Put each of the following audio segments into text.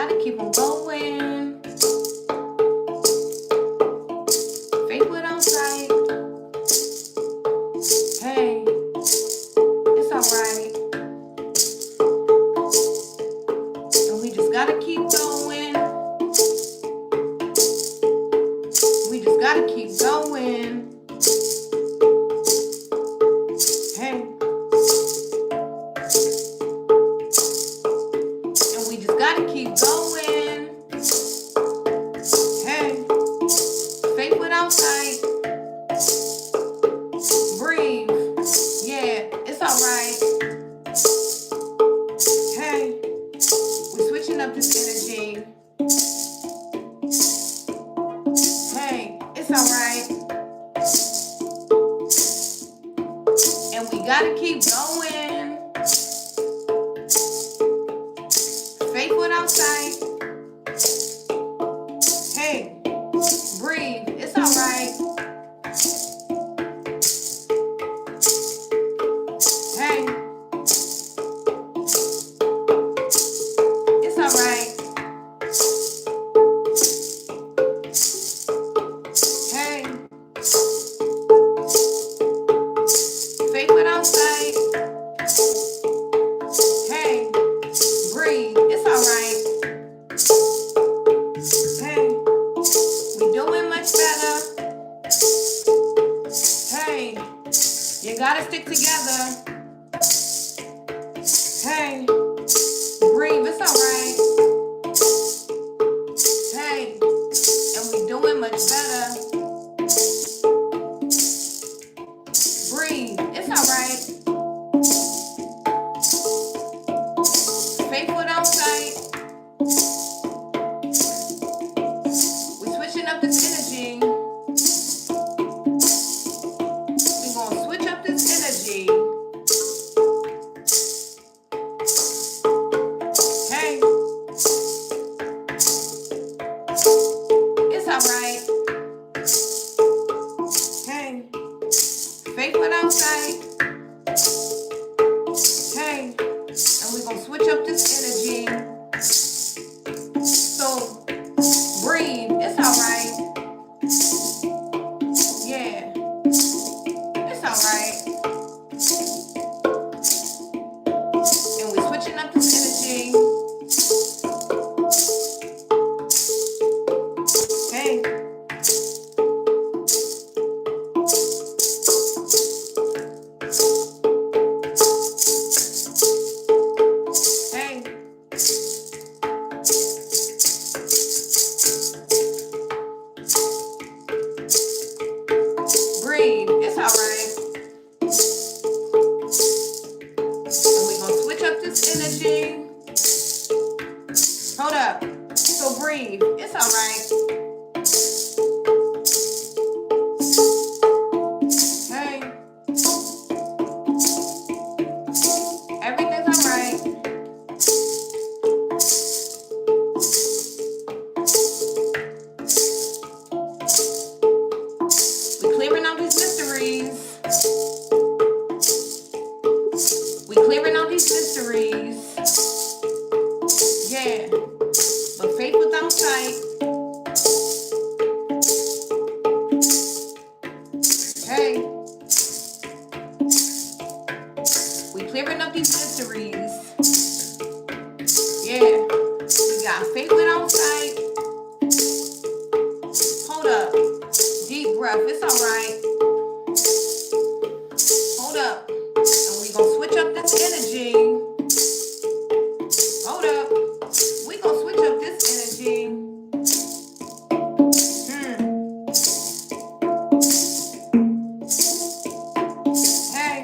gotta keep on going. Faith without sight. Hey, it's alright. And we just gotta keep going. We just gotta keep going. Hey. And we just gotta keep going. Hey. Faith without sight. Breathe. Yeah, it's alright. Hey. We're switching up this energy. Hey, it's alright. And we gotta keep going. Faith without sight. Hey, breathe. It's alright. Hey, it's alright. Hey, faith without sight. Hey, breathe. It's alright. Hey, we doing much better. Hey, you gotta stick together. Hey, breathe. It's alright. Hey, and we doing much better. Breathe. It's alright. Faith without sight. We're switching up this energy. We're gonna switch up this energy. Hey, it's alright. Hey, faith without sight. Hey, and we're gonna switch up this energy. So breathe. It's alright. Yeah, it's alright. And we're switching up this energy. Hey. Hey. Breathe. It's alright. And we're gonna switch up this energy. Hold up. So breathe. It's alright. Hey. Everything's alright. We're clearing out these mysteries. We're clearing out these mysteries. Yeah. But faith without sight. Hey. We're clearing up these mysteries. Yeah. We got faith without sight. Hold up. Deep breath. It's alright. Hold up. And we gonna switch up this energy. Hold up. We gonna switch up this energy. Hey.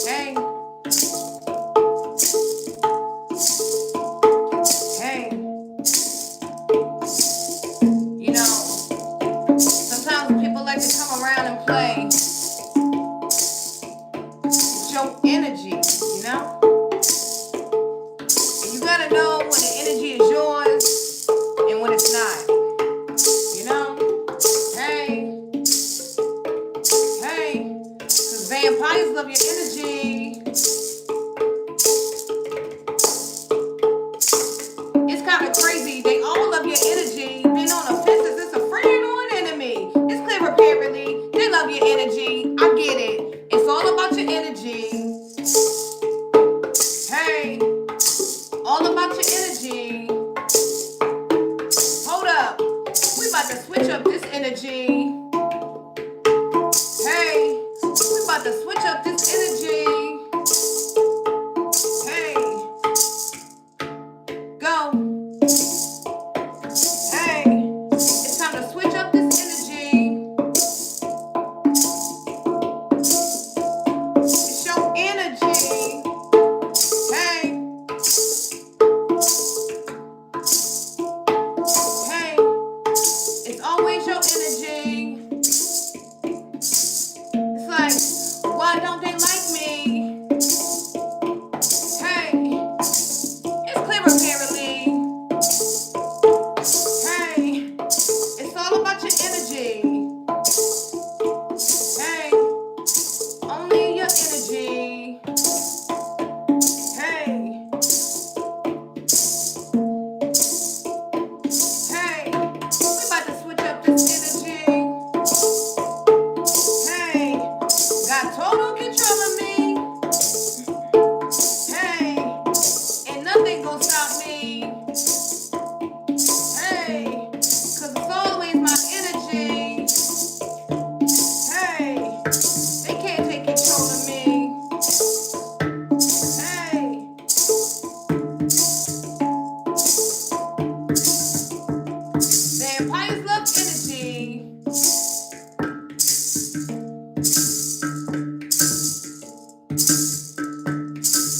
Hey. vampires love your energy. It's kind of crazy. They all love your energy. Been on a fence. It's a friend or an enemy. It's clear apparently. They love your energy. I get it. It's all about your energy. Hey, all about your energy. Hold up. We about to switch up this energy. Hey, we about to switch up this energy. Hey, go. Hey, it's time to switch up this energy. It's your energy. Hey, hey, it's always your energy. It's like, why don't they like me? Hey, it's clear apparently. Hey, it's all about your energy. Hey, only your energy. Hey, hey, we about to switch up this energy. Hey, got total control of me. Hey, and nothing gonna stop me. Hey, cause it's always my energy. Hey, they can't take control of me. Hey, vampires love energy.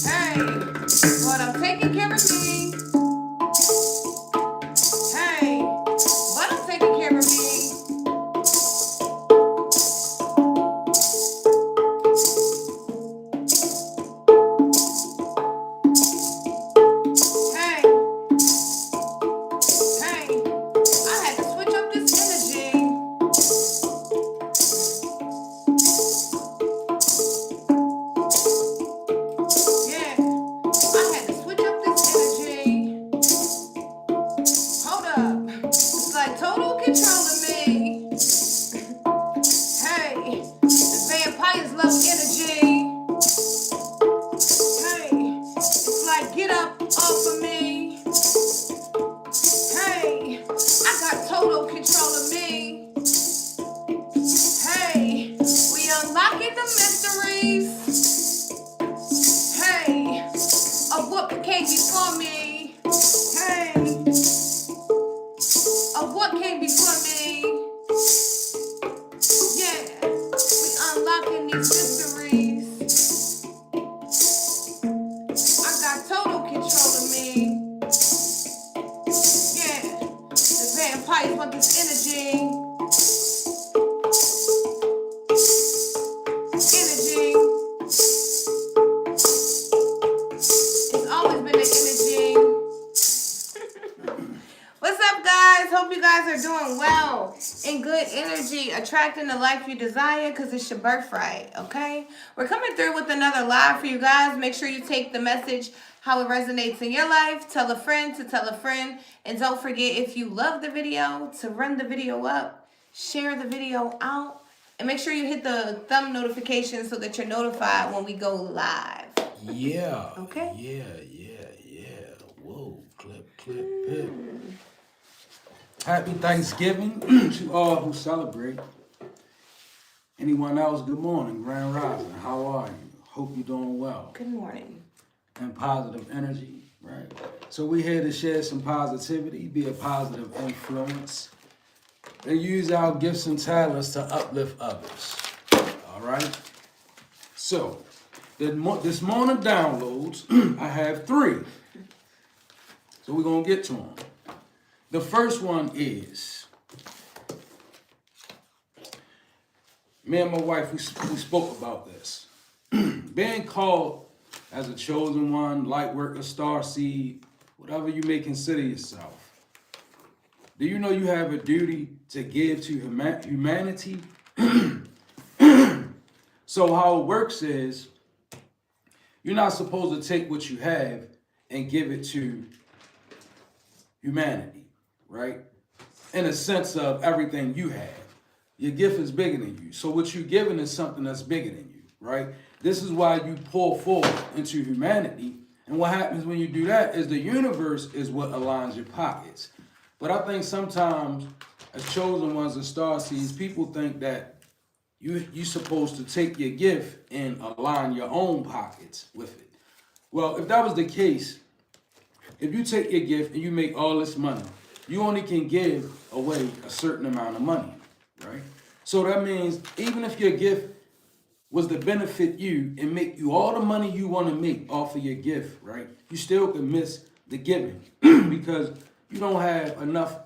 Hey, but I'm taking care of me. Hey, but I'm taking care of me. Hey, hey, I had to switch up this energy. Yeah, I had to switch up this energy. Hold up, it's like total control of me. Hey, the vampires love energy. Hey, it's like get up off of me. Hey, I got total control of me. Hey, we unlocking the mysteries. Hey, of what came before me. Hey, of what came before me. Yeah, we unlocking these mysteries. I got total control of me. Yeah, the vampires want this energy. Energy. It's always been the energy. What's up, guys? Hope you guys are doing well. In good energy, attracting the life you desire because it's your birthright, okay? We're coming through with another live for you guys. Make sure you take the message, how it resonates in your life. Tell a friend to tell a friend. And don't forget, if you love the video, to run the video up, share the video out, and make sure you hit the thumb notification so that you're notified when we go live. Yeah. Okay? Yeah. Whoa, clip. Happy Thanksgiving to all who celebrate. Anyone else, good morning, Grand Rising. How are you? Hope you're doing well. Good morning. And positive energy, right? So we're here to share some positivity, be a positive influence, and use our gifts and talents to uplift others. All right? So, this morning downloads, I have 3. So we're going to get to them. The first one is, me and my wife, we spoke about this. Being called as a chosen one, light worker, star seed, whatever you may consider yourself. Do you know you have a duty to give to humanity? So So how it works is you're not supposed to take what you have and give it to humanity, right? In a sense of everything you have. Your gift is bigger than you. So what you're giving is something that's bigger than you, right? This is why you pour forward into humanity. And what happens when you do that is the universe is what aligns your pockets. But I think sometimes as chosen ones and star seeds, people think that you're supposed to take your gift and align your own pockets with it. Well, if that was the case, if you take your gift and you make all this money, you only can give away a certain amount of money, right? So that means even if your gift was to benefit you and make you all the money you want to make off of your gift, right? You still can miss the giving because you don't have enough,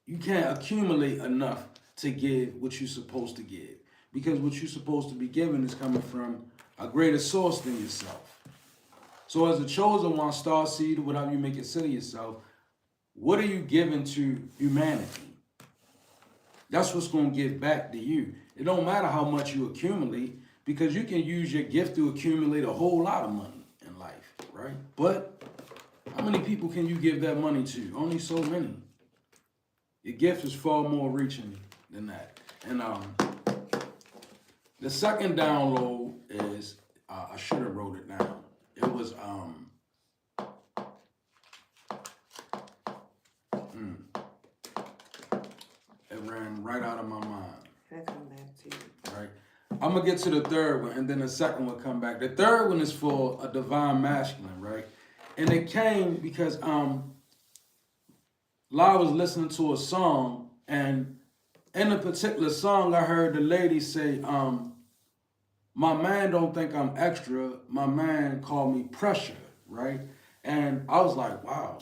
you can't accumulate enough to give what you're supposed to give. Because what you're supposed to be giving is coming from a greater source than yourself. So as a chosen one, star seed, or whatever you may consider yourself, what are you giving to humanity? That's what's going to give back to you. It don't matter how much you accumulate because you can use your gift to accumulate a whole lot of money in life, right? But how many people can you give that money to? Only so many. Your gift is far more reaching than that. And the second download is, I should have wrote it down. It was, it ran right out of my mind. That's come back to you. Right? I'm going to get to the third one, and then the second one come back. The third one is for a divine masculine, right? And it came because I was listening to a song, and in a particular song, I heard the lady say, my man don't think I'm extra. My man called me pressure, right? And I was like, wow,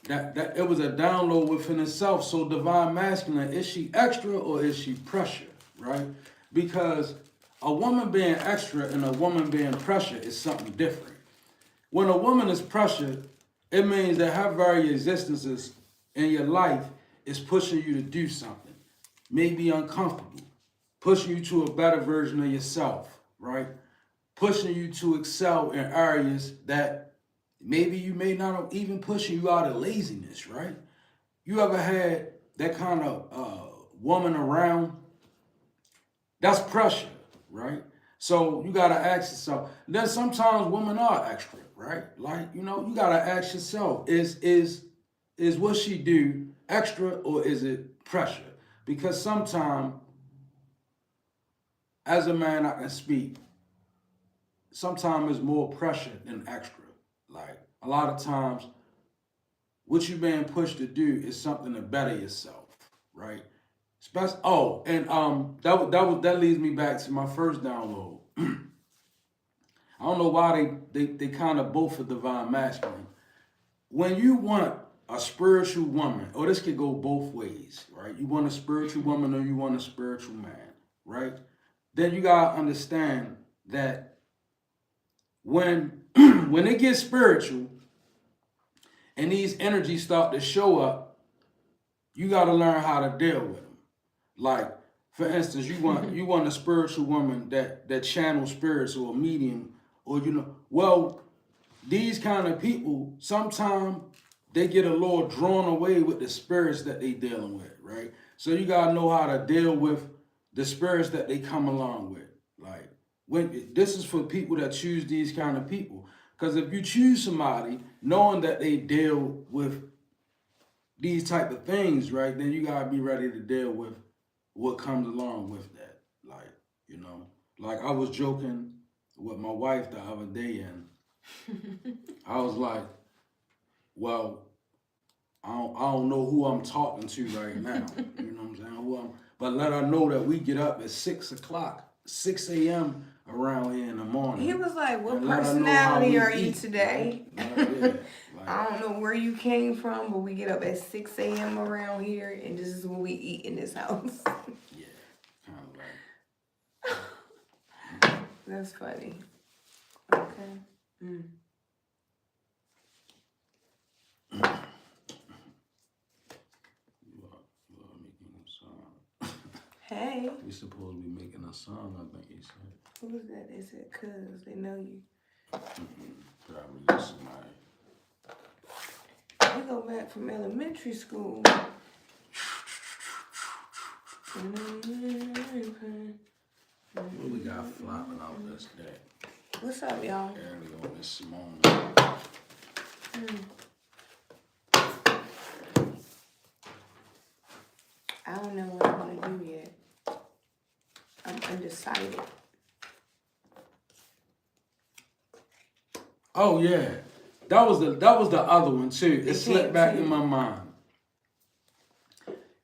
that it was a download within itself. So divine masculine, is she extra or is she pressure, right? Because a woman being extra and a woman being pressure is something different. When a woman is pressure, it means that her very existences in your life is pushing you to do something, maybe uncomfortable, pushing you to a better version of yourself, right? Pushing you to excel in areas that maybe you may not have even pushing you out of laziness, right? You ever had that kind of woman around? That's pressure, right? So you gotta ask yourself. Then sometimes women are extra, right? Like, you gotta ask yourself, is what she do extra or is it pressure? Because sometimes as a man, I can speak. Sometimes it's more pressure than extra. Like a lot of times, what you're being pushed to do is something to better yourself, right? That leads me back to my first download. I don't know why they kind of both are divine masculine. When you want a spiritual woman, or this could go both ways, right? You want a spiritual woman or you want a spiritual man, right? Then you gotta understand that when when it gets spiritual and these energies start to show up, you gotta learn how to deal with them. Like, for instance, you want a spiritual woman that channels spirits or a medium, or well, these kind of people sometimes they get a little drawn away with the spirits that they dealing with, right? So you gotta know how to deal with the spirits that they come along with. Like, when this is for people that choose these kind of people, because if you choose somebody knowing that they deal with these type of things, right, then you gotta be ready to deal with what comes along with that. Like, like I was joking with my wife the other day, and I was like, well, I don't know who I'm talking to right now. You know what I'm saying? But let her know that we get up at 6 o'clock, 6 a.m. around here in the morning. He was like, what personality are you today? Right? I don't know where you came from, but we get up at 6 a.m. around here, and this is what we eat in this house. Yeah, kind of like. That's funny. Okay. Mm. Hey. We supposed to be making a song, I think you said. Who's that? Is it cuz they know you? Probably just somebody. We go back from elementary school. What we got flopping out this day? What's up, y'all? Early on this morning. I don't know what I want to do yet. I'm undecided. Oh yeah, that was the other one too. It slipped back in my mind.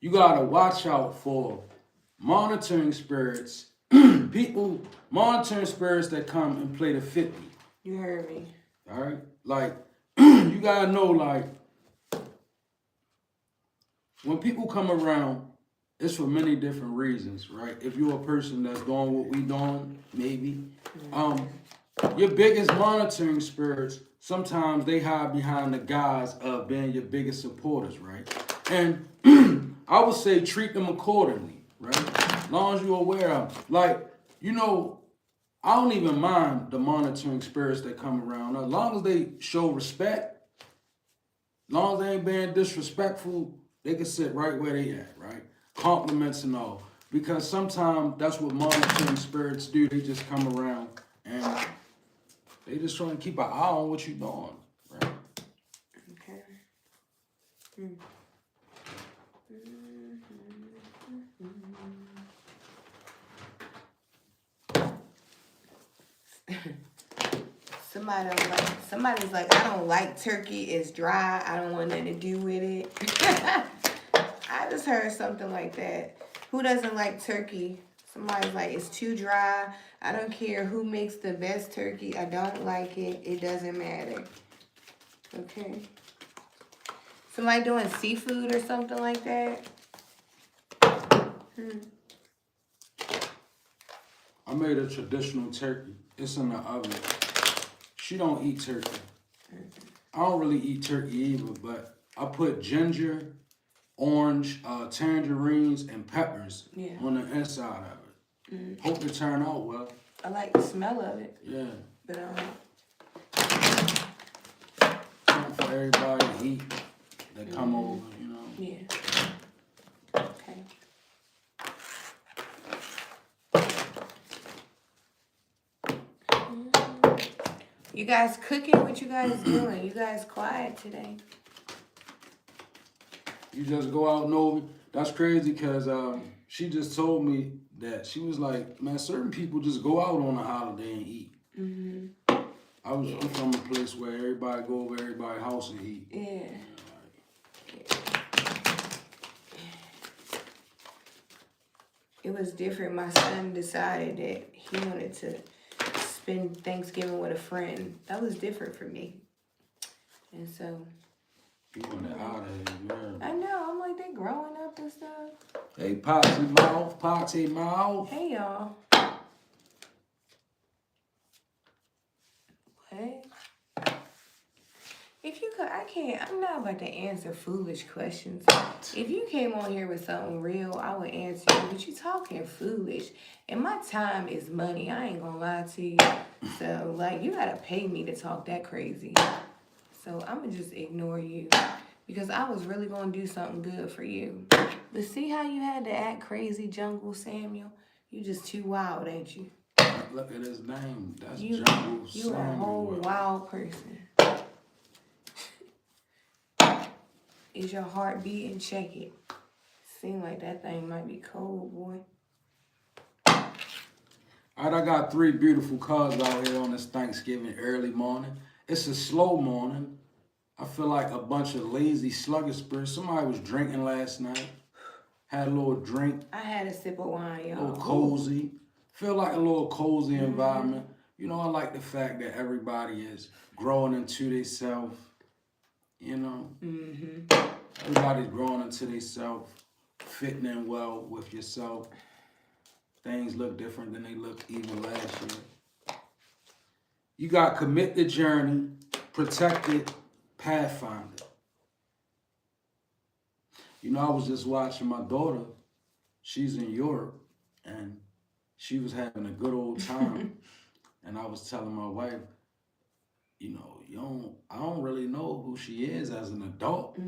You gotta watch out for monitoring spirits, people monitoring spirits that come and play the 50. You heard me. All right, like you gotta know, like when people come around, it's for many different reasons, right? If you're a person that's doing what we doing, maybe. Your biggest monitoring spirits, sometimes they hide behind the guise of being your biggest supporters, right? And I would say treat them accordingly, right? As long as you're aware of them. Like, you know, I don't even mind the monitoring spirits that come around. As long as they show respect, as long as they ain't being disrespectful, they can sit right where they at, right? Compliments and all. Because sometimes that's what monitoring spirits do. They just come around and they just trying to keep an eye on what you're doing, right? Okay. Somebody's like, I don't like turkey. It's dry. I don't want nothing to do with it. I just heard something like that. Who doesn't like turkey? Somebody's like, it's too dry. I don't care who makes the best turkey. I don't like it. It doesn't matter. Okay. Somebody doing seafood or something like that? I made a traditional turkey. It's in the oven. She don't eat turkey. I don't really eat turkey either, but I put ginger, orange, tangerines, and peppers on the inside of it. Hope it turn out well. I like the smell of it. Yeah. But Something for everybody to eat that come over, you know. yeah. Okay. You guys cooking? What you guys doing? You guys quiet today? You just go out and over. That's crazy because she just told me that she was like, man, certain people just go out on a holiday and eat. I'm from a place where everybody go over everybody's house and eat. Yeah. It was different. My son decided that he wanted to spend Thanksgiving with a friend. That was different for me. And so... You want that out of here, I know. I'm like, they growing up and stuff. Hey, potty mouth, potty mouth. Hey, y'all. What? If you could, I'm not about to answer foolish questions. If you came on here with something real, I would answer you. But you talking foolish. And my time is money. I ain't gonna lie to you. So, like, you gotta pay me to talk that crazy. So, I'm gonna just ignore you. Because I was really gonna do something good for you. But see how you had to act crazy, Jungle Samuel? You just too wild, ain't you? Look at his name. That's You Jungle a Samuel. whole wild person. Is your heart beating? Check it. Seem like that thing might be cold, boy. All right, I got 3 beautiful cards out here on this Thanksgiving early morning. It's a slow morning. I feel like a bunch of lazy, sluggish spirits. Somebody was drinking last night. Had a little drink. I had a sip of wine, y'all. A little cozy. Feel like a little cozy environment. You know, I like the fact that everybody is growing into themselves. You know? Everybody's growing into themselves, fitting in well with yourself. Things look different than they looked even last year. You got commit the journey, protect it, pathfinder. You know, I was just watching my daughter. she's in Europe and she was having a good old time. And I was telling my wife, I don't really know who she is as an adult.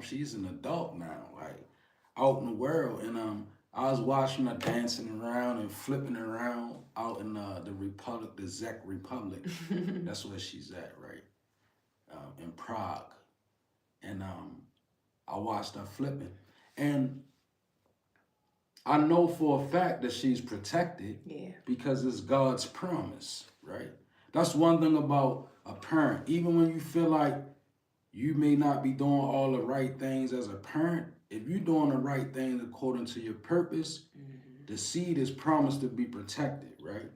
She's an adult now, like out in the world. And I was watching her dancing around and flipping around out in the Republic, the Czech Republic. That's where she's at, right? In Prague. And I watched her flipping. And I know for a fact that she's protected because it's God's promise, right? That's one thing about a parent. Even when you feel like you may not be doing all the right things as a parent, if you're doing the right things according to your purpose, the seed is promised to be protected, right?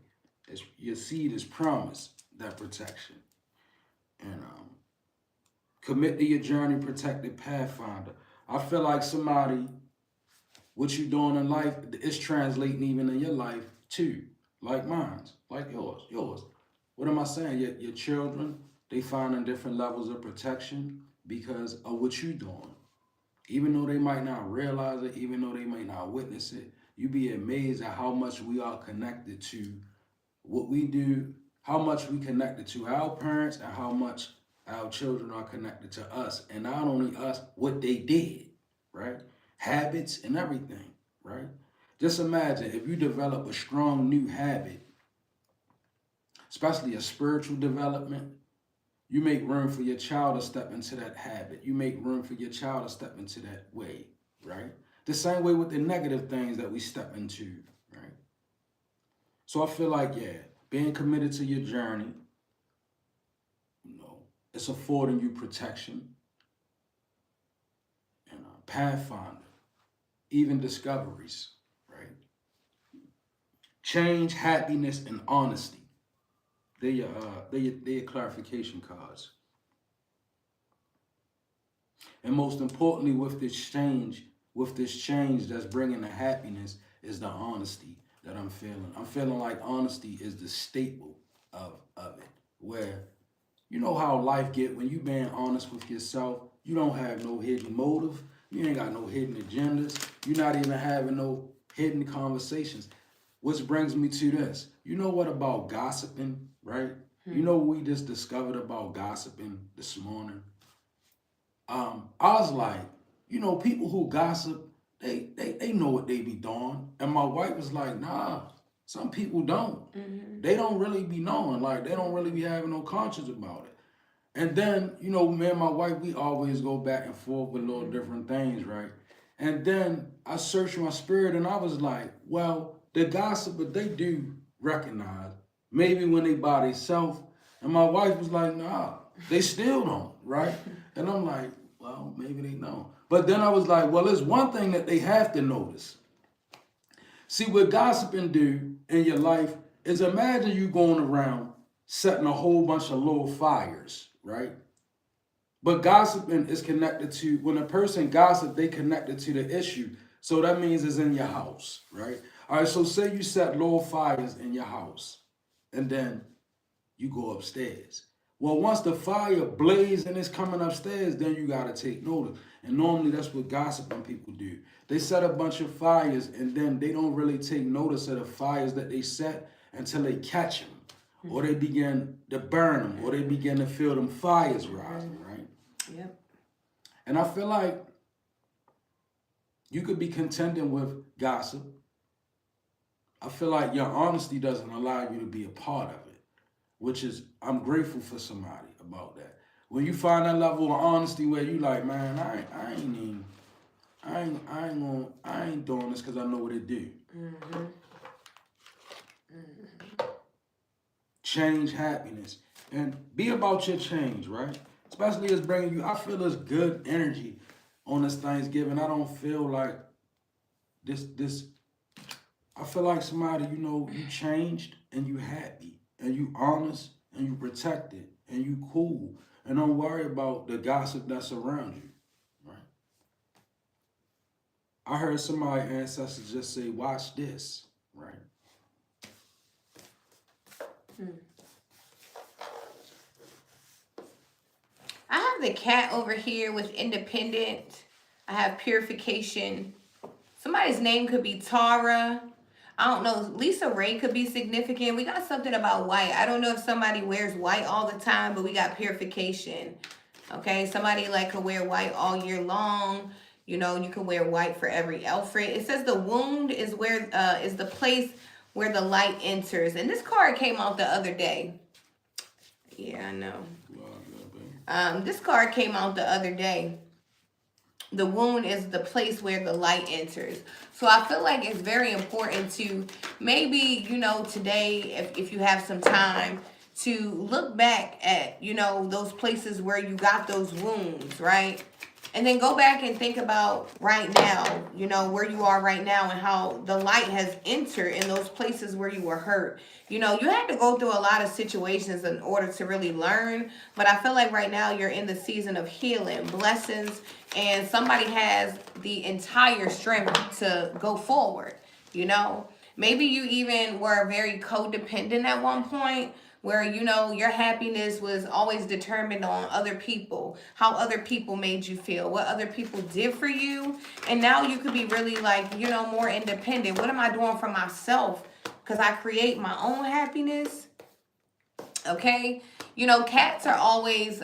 Your seed is promised that protection. And commit to your journey, protected pathfinder. I feel like somebody, what you doing in life is translating even in your life too, like mine's, like yours. What am I saying? Your children, they finding different levels of protection because of what you doing. Even though they might not realize it, even though they might not witness it, you be amazed at how much we are connected to what we do, how much we connected to our parents, and how much our children are connected to us. And not only us, what they did, right? Habits and everything, right? Just imagine if you develop a strong new habit, especially a spiritual development, you make room for your child to step into that habit. You make room for your child to step into that way, right? The same way with the negative things that we step into, right? So I feel like, being committed to your journey, it's affording you protection and pathfinder, even discoveries, right? Change, happiness, and honesty. They're your clarification cards. And most importantly, with this change that's bringing the happiness is the honesty that I'm feeling. I'm feeling like honesty is the staple of it. Where you know how life get when you being honest with yourself. You don't have no hidden motive. You ain't got no hidden agendas. You're not even having no hidden conversations. Which brings me to this. You know what about gossiping, right? You know what we just discovered about gossiping this morning? I was like, people who gossip, they know what they be doing. And my wife was like, nah, some people don't. They don't really be knowing. Like, they don't really be having no conscience about it. And then, me and my wife, we always go back and forth with little different things, right? And then I searched my spirit and I was like, well, the gossip, but they do recognize, maybe when they by themselves. And my wife was like, nah, they still don't, right? And I'm like, well, maybe they don't. But then I was like, well, there's one thing that they have to notice. See, what gossiping do in your life is imagine you going around setting a whole bunch of little fires, right? But gossiping is connected to, when a person gossip, they connected to the issue. So that means it's in your house, right? All right, so say you set little fires in your house and then you go upstairs. Well, once the fire blazes and it's coming upstairs, then you got to take notice. And normally that's what gossiping people do. They set a bunch of fires and then they don't really take notice of the fires that they set until they catch them. Or they begin to burn them, or they begin to feel them fires rising, right? Yep. And I feel like you could be contending with gossip. I feel like your honesty doesn't allow you to be a part of it, which is, I'm grateful for somebody about that. When you find that level of honesty where you like, man, I ain't doing this because I know what it do. Change, happiness, and be about your change, right? Especially as bringing you, I feel this good energy on this Thanksgiving. I don't feel like this. I feel like somebody, you changed and you happy and you honest and you protected and you cool and don't worry about the gossip that's around you, right? I heard somebody ancestors just say, "Watch this," right? I have the cat over here with independent. I have purification. Somebody's name could be Tara. I don't know. Lisa Ray could be significant. We got something about white. I don't know if somebody wears white all the time, but we got purification. Okay, somebody like could wear white all year long. You know, you can wear white for every outfit. It says the wound is the place where the light enters. And this card came out the other day. Yeah, I know. This card came out the other day. The wound is the place where the light enters. So I feel like it's very important to maybe, you know, today, if you have some time, to look back at, you know, those places where you got those wounds, right? And then go back and think about right now, you know, where you are right now and how the light has entered in those places where you were hurt. You know, you had to go through a lot of situations in order to really learn. But I feel like right now you're in the season of healing, blessings, and somebody has the entire strength to go forward, you know. Maybe you even were very codependent at one point where, you know, your happiness was always determined on other people, how other people made you feel, what other people did for you. And now you could be really like, you know, more independent. What am I doing for myself? Because I create my own happiness. Okay. You know, cats are always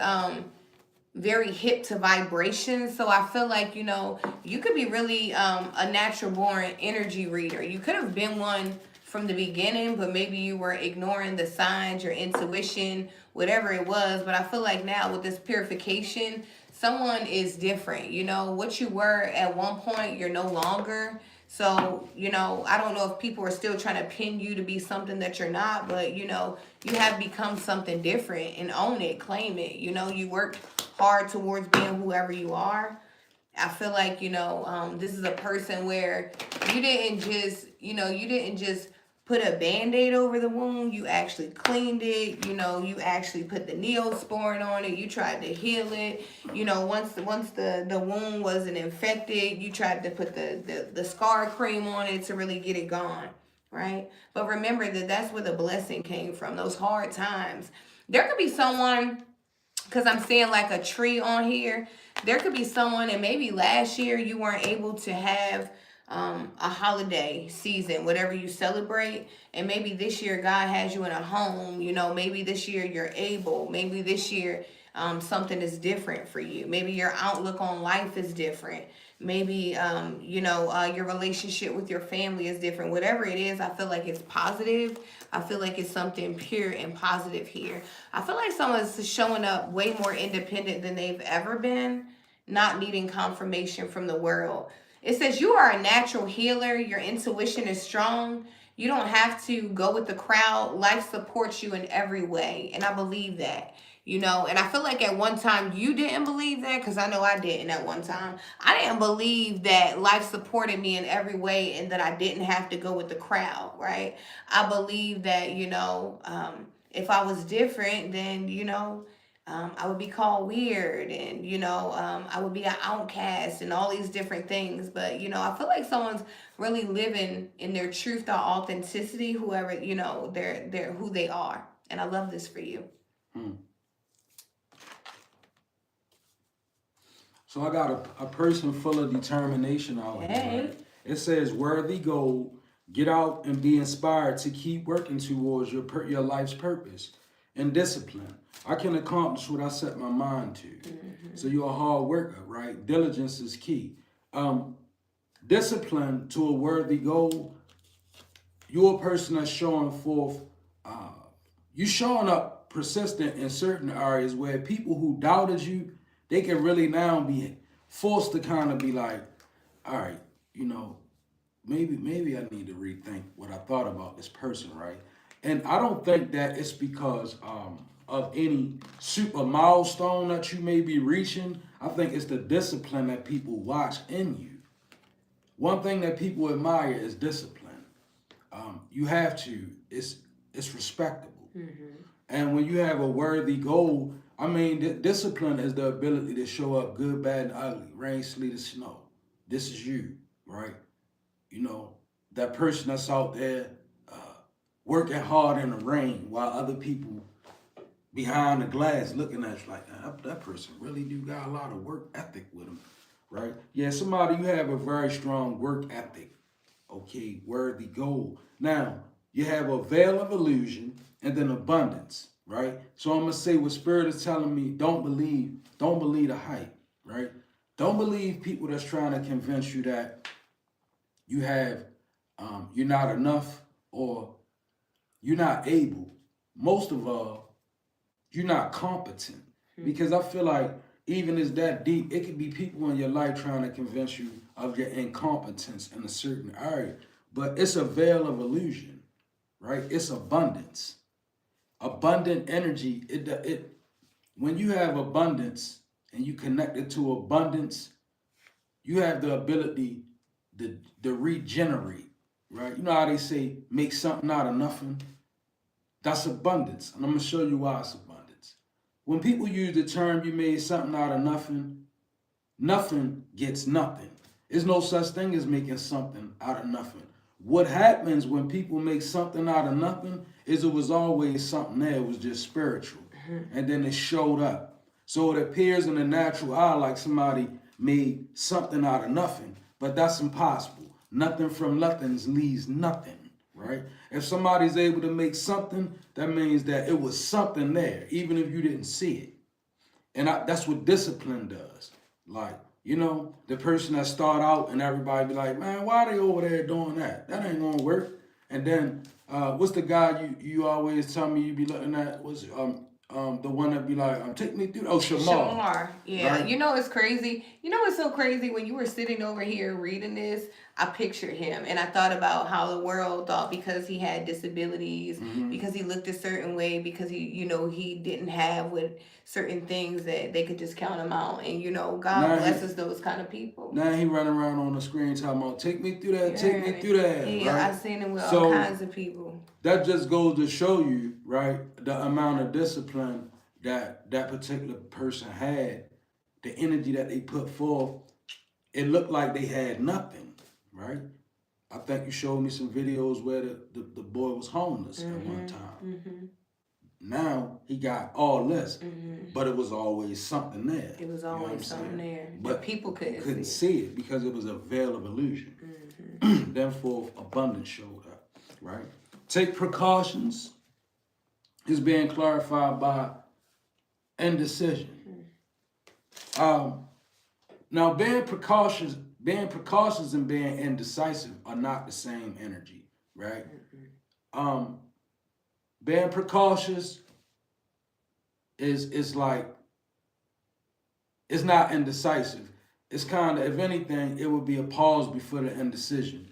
very hip to vibrations. So I feel like, you know, you could be really a natural born energy reader. You could have been one from the beginning, but maybe you were ignoring the signs, your intuition, whatever it was. But I feel like now with this purification, someone is different. You know, what you were at one point, you're no longer. So, you know, I don't know if people are still trying to pin you to be something that you're not, but, you know, you have become something different and own it, claim it. You know, you worked hard towards being whoever you are. I feel like, you know, this is a person where you didn't just put a band-aid over the wound. You actually cleaned it. You know, you actually put the neosporin on it. You tried to heal it. You know, once the wound wasn't infected, you tried to put the scar cream on it to really get it gone, right? But remember that that's where the blessing came from, those hard times. There could be someone, because I'm seeing like a tree on here. There could be someone, and maybe last year you weren't able to have a holiday season, whatever you celebrate. And maybe this year God has you in a home. You know, maybe this year you're able. Maybe this year something is different for you. Maybe your outlook on life is different. Maybe, your relationship with your family is different. Whatever it is, I feel like it's positive. I feel like it's something pure and positive here. I feel like someone's showing up way more independent than they've ever been, not needing confirmation from the world. It says you are a natural healer. Your intuition is strong. You don't have to go with the crowd. Life supports you in every way. And I believe that. You know, and I feel like at one time you didn't believe that, because I know I didn't at one time. I didn't believe that life supported me in every way and that I didn't have to go with the crowd, right? I believe that, if I was different, then, I would be called weird, and, I would be an outcast and all these different things. But, I feel like someone's really living in their truth, their authenticity, whoever, they're who they are. And I love this for you. So I got a person full of determination out here. Right? It says, worthy goal, get out and be inspired to keep working towards your life's purpose, and discipline. I can accomplish what I set my mind to. Mm-hmm. So you're a hard worker, right? Diligence is key. Discipline to a worthy goal. You're a person that's showing forth, you showing up persistent in certain areas where people who doubted you, they can really now be forced to kind of be like, all right, maybe I need to rethink what I thought about this person, right? And I don't think that it's because of any super milestone that you may be reaching. I think it's the discipline that people watch in you. One thing that people admire is discipline. You have to. It's respectable. Mm-hmm. And when you have a worthy goal, I mean, discipline is the ability to show up good, bad, and ugly, rain, sleet, or snow. This is you, right? That person that's out there working hard in the rain while other people behind the glass looking at you like, that person really do got a lot of work ethic with them. right? Yeah, somebody, you have a very strong work ethic. Okay, worthy goal. Now, you have a veil of illusion and then abundance, right? So I'm gonna say what Spirit is telling me, don't believe the hype, right? Don't believe people that's trying to convince you that you have you're not enough or you're not able. Most of all, you're not competent. Because I feel like even it's that deep, it could be people in your life trying to convince you of your incompetence in a certain area. But it's a veil of illusion, right? It's abundance. Abundant energy, it when you have abundance and you connect it to abundance, you have the ability to regenerate, right? You know how they say make something out of nothing? That's abundance. And I'm gonna show you why it's abundance. When people use the term you made something out of nothing, nothing gets nothing. There's no such thing as making something out of nothing. What happens when people make something out of nothing is it was always something there. It was just spiritual. And then it showed up. So it appears in the natural eye like somebody made something out of nothing. But that's impossible. Nothing from nothing leaves nothing, right? If somebody's able to make something, that means that it was something there, even if you didn't see it. And that's what discipline does. Like, the person that start out and everybody be like, man, why they over there doing that? That ain't gonna work. And then, what's the guy you always tell me you be looking at? Was the one that be like, take me through? Oh, Shamar. Yeah. Right? It's crazy. It's so crazy when you were sitting over here reading this, I pictured him and I thought about how the world thought because he had disabilities, because he looked a certain way, because he didn't have with certain things that they could just count him out. And God blesses those kind of people. Now he running around on the screen talking about take me through that, take me through that. Yeah, right? I've seen him with all kinds of people. That just goes to show you, right, the amount of discipline that particular person had, the energy that they put forth. It looked like they had nothing, right? I think you showed me some videos where the boy was homeless at one time. Now he got all this, but it was always something there. It was always something there. But people couldn't see it because it was a veil of illusion. Then for abundance showed up, right? Take precautions is being clarified by indecision. Now being precautious and being indecisive are not the same energy, right? Being precautious is like, it's not indecisive. It's kind of, if anything, it would be a pause before the indecision.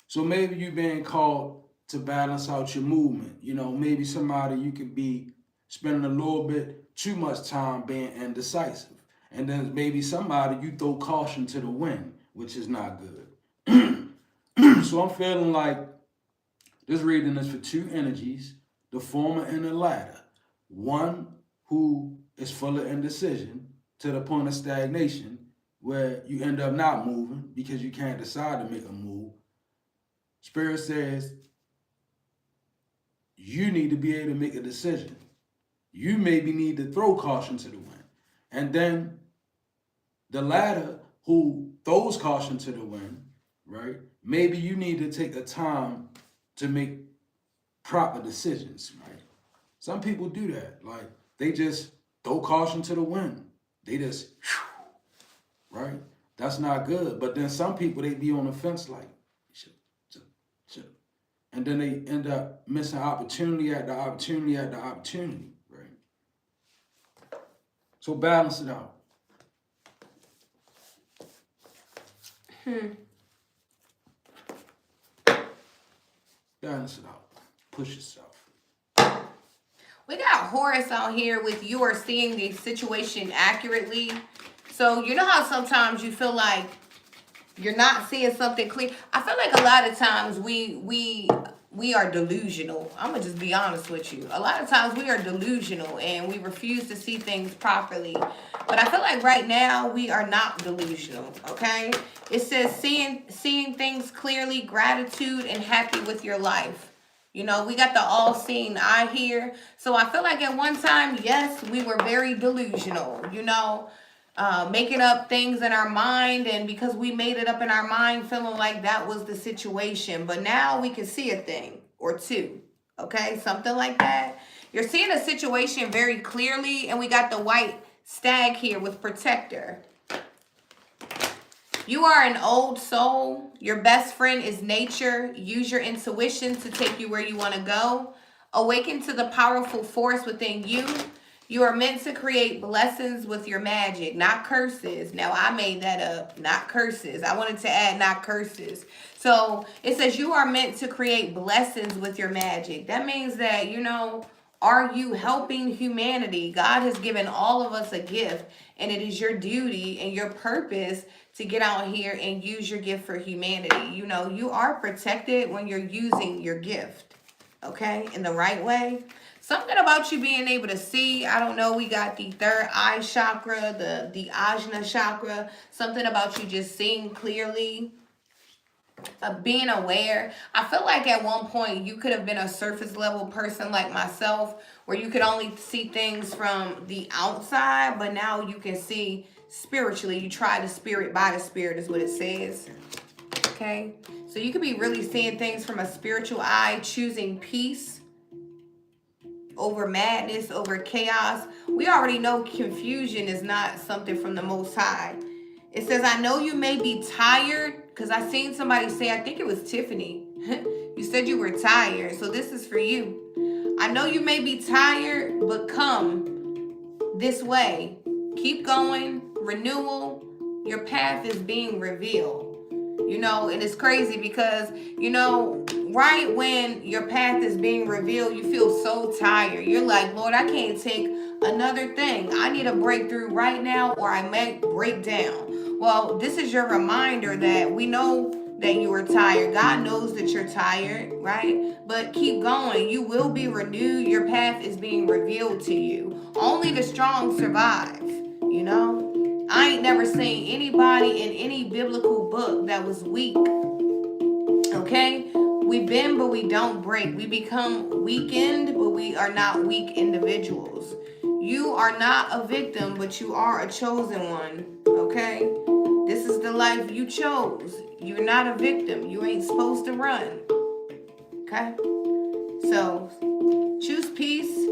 So maybe you being called to balance out your movement. Maybe somebody you could be spending a little bit too much time being indecisive. And then maybe somebody you throw caution to the wind, which is not good. So I'm feeling like this reading is for two energies, the former and the latter. One who is full of indecision to the point of stagnation, where you end up not moving because you can't decide to make a move. Spirit says you need to be able to make a decision. You maybe need to throw caution to the wind. And then the latter who throws caution to the wind, right? Maybe you need to take the time to make proper decisions, right? Some people do that. Like, they just throw caution to the wind. They just, right? That's not good. But then some people, they be on the fence like, shit. And then they end up missing opportunity after opportunity after opportunity, right? So balance it out. Balance it out. Push yourself. We got Horace on here with you are seeing the situation accurately. So you know how sometimes you feel like you're not seeing something clear. I feel like a lot of times we are delusional. I'm gonna just be honest with you. A lot of times we are delusional and we refuse to see things properly. But I feel like right now we are not delusional. Okay, it says seeing things clearly, gratitude, and happy with your life. We got the all-seeing eye here. So I feel like at one time, yes, we were very delusional. making up things in our mind, and because we made it up in our mind, feeling like that was the situation. But now we can see a thing or two, okay? Something like that. You're seeing a situation very clearly, and we got the white stag here with protector. You are an old soul. Your best friend is nature. Use your intuition to take you where you want to go. Awaken to the powerful force within you. You are meant to create blessings with your magic, not curses. Now, I made that up, not curses. I wanted to add not curses. So it says you are meant to create blessings with your magic. That means that, are you helping humanity? God has given all of us a gift, and it is your duty and your purpose to get out here and use your gift for humanity. You are protected when you're using your gift, okay, in the right way. Something about you being able to see. I don't know. We got the third eye chakra, the ajna chakra. Something about you just seeing clearly, being aware. I feel like at one point you could have been a surface level person like myself, where you could only see things from the outside, but now you can see spiritually. You try the spirit by the spirit is what it says. Okay. So you could be really seeing things from a spiritual eye, choosing peace over madness, over chaos. We already know confusion is not something from the Most High. It says, I know you may be tired, because I seen somebody say, I think it was Tiffany. You said you were tired. So this is for you. I know you may be tired, but come this way. Keep going. Renewal. Your path is being revealed. And it's crazy because, right when your path is being revealed, you feel so tired. You're like, Lord, I can't take another thing. I need a breakthrough right now, or I may break down. Well, this is your reminder that we know that you are tired. God knows that you're tired, right? But keep going. You will be renewed. Your path is being revealed to you. Only the strong survive, I ain't never seen anybody in any biblical book that was weak. Okay? We bend, but we don't break. We become weakened, but we are not weak individuals. You are not a victim, but you are a chosen one. Okay? This is the life you chose. You're not a victim. You ain't supposed to run. Okay? So, choose peace.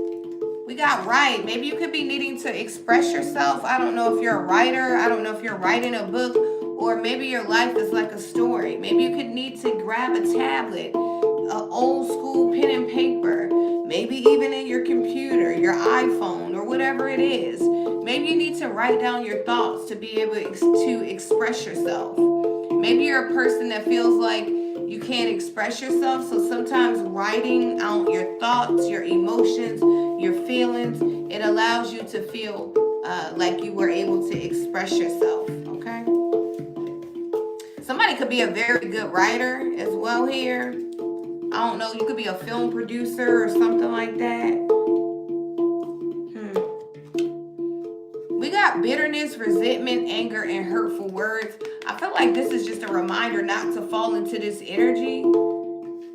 We got right. Maybe you could be needing to express yourself. I don't know if you're a writer. I don't know if you're writing a book, or maybe your life is like a story. Maybe you could need to grab a tablet, an old school pen and paper, maybe even in your computer, your iPhone, or whatever it is. Maybe you need to write down your thoughts to be able to express yourself. Maybe you're a person that feels like you can't express yourself, so sometimes writing out your thoughts, your emotions, your feelings, it allows you to feel like you were able to express yourself, okay? Somebody could be a very good writer as well here. I don't know, you could be a film producer or something like that. We got bitterness, resentment, anger, and hurtful words. I feel like this is just a reminder not to fall into this energy.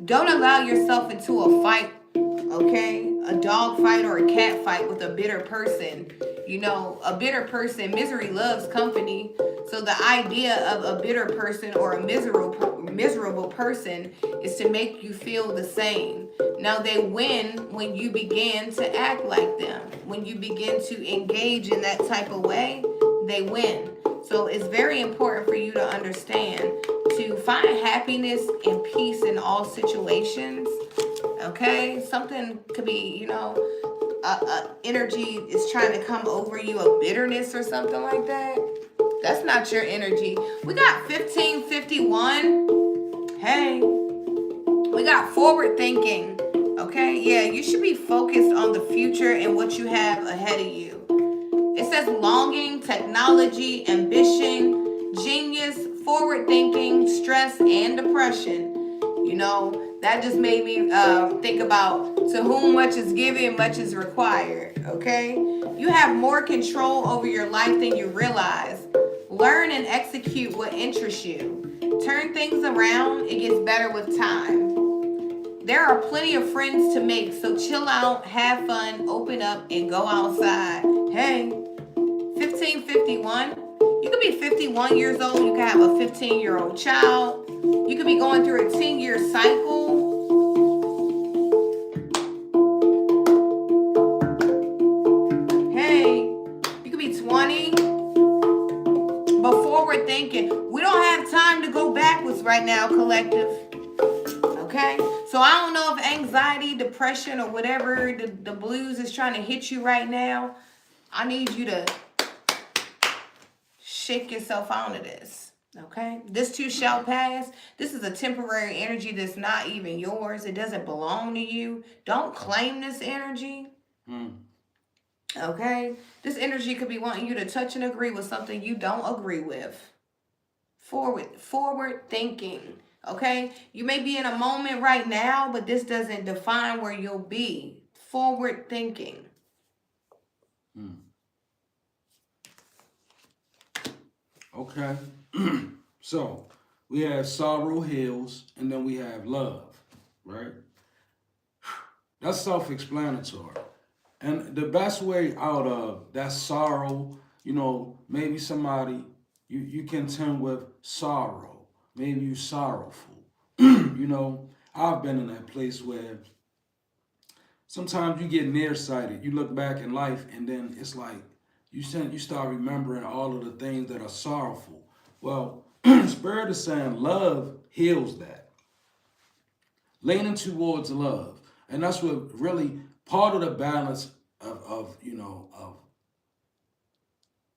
Don't allow yourself into a fight, okay? A dog fight or a cat fight with a bitter person. A bitter person, misery loves company. So the idea of a bitter person or a miserable person is to make you feel the same. Now they win when you begin to act like them. When you begin to engage in that type of way, they win. So it's very important for you to understand to find happiness and peace in all situations. Okay? Something could be, energy is trying to come over you, a bitterness or something like that. That's not your energy. We got 1551. Hey. We got forward thinking. Okay? Yeah, you should be focused on the future and what you have ahead of you. It says longing, technology, ambition, genius, forward thinking, stress, and depression. That just made me think about to whom much is given, much is required. Okay? You have more control over your life than you realize. Learn and execute what interests you. Turn things around. It gets better with time. There are plenty of friends to make, so chill out, have fun, open up, and go outside. Hey, 1551. You could be 51 years old. You could have a 15-year-old child. You could be going through a 10-year cycle. Hey, you could be 20. But forward thinking. We don't have time to go backwards right now, collective. Okay? So I don't know if anxiety, depression, or whatever the blues is trying to hit you right now. I need you to shake yourself out of this. Okay? This too shall pass. This is a temporary energy that's not even yours. It doesn't belong to you. Don't claim this energy. Okay? This energy could be wanting you to touch and agree with something you don't agree with. Forward thinking. Okay? You may be in a moment right now, but this doesn't define where you'll be. Forward thinking. Okay. So we have sorrow heals, and then we have love, right? That's self-explanatory. And the best way out of that sorrow, maybe somebody, you contend with sorrow. Maybe you sorrowful. I've been in that place where sometimes you get nearsighted. You look back in life, and then it's like you start remembering all of the things that are sorrowful. Well, Spirit is saying love heals that. Leaning towards love. And that's what really part of the balance of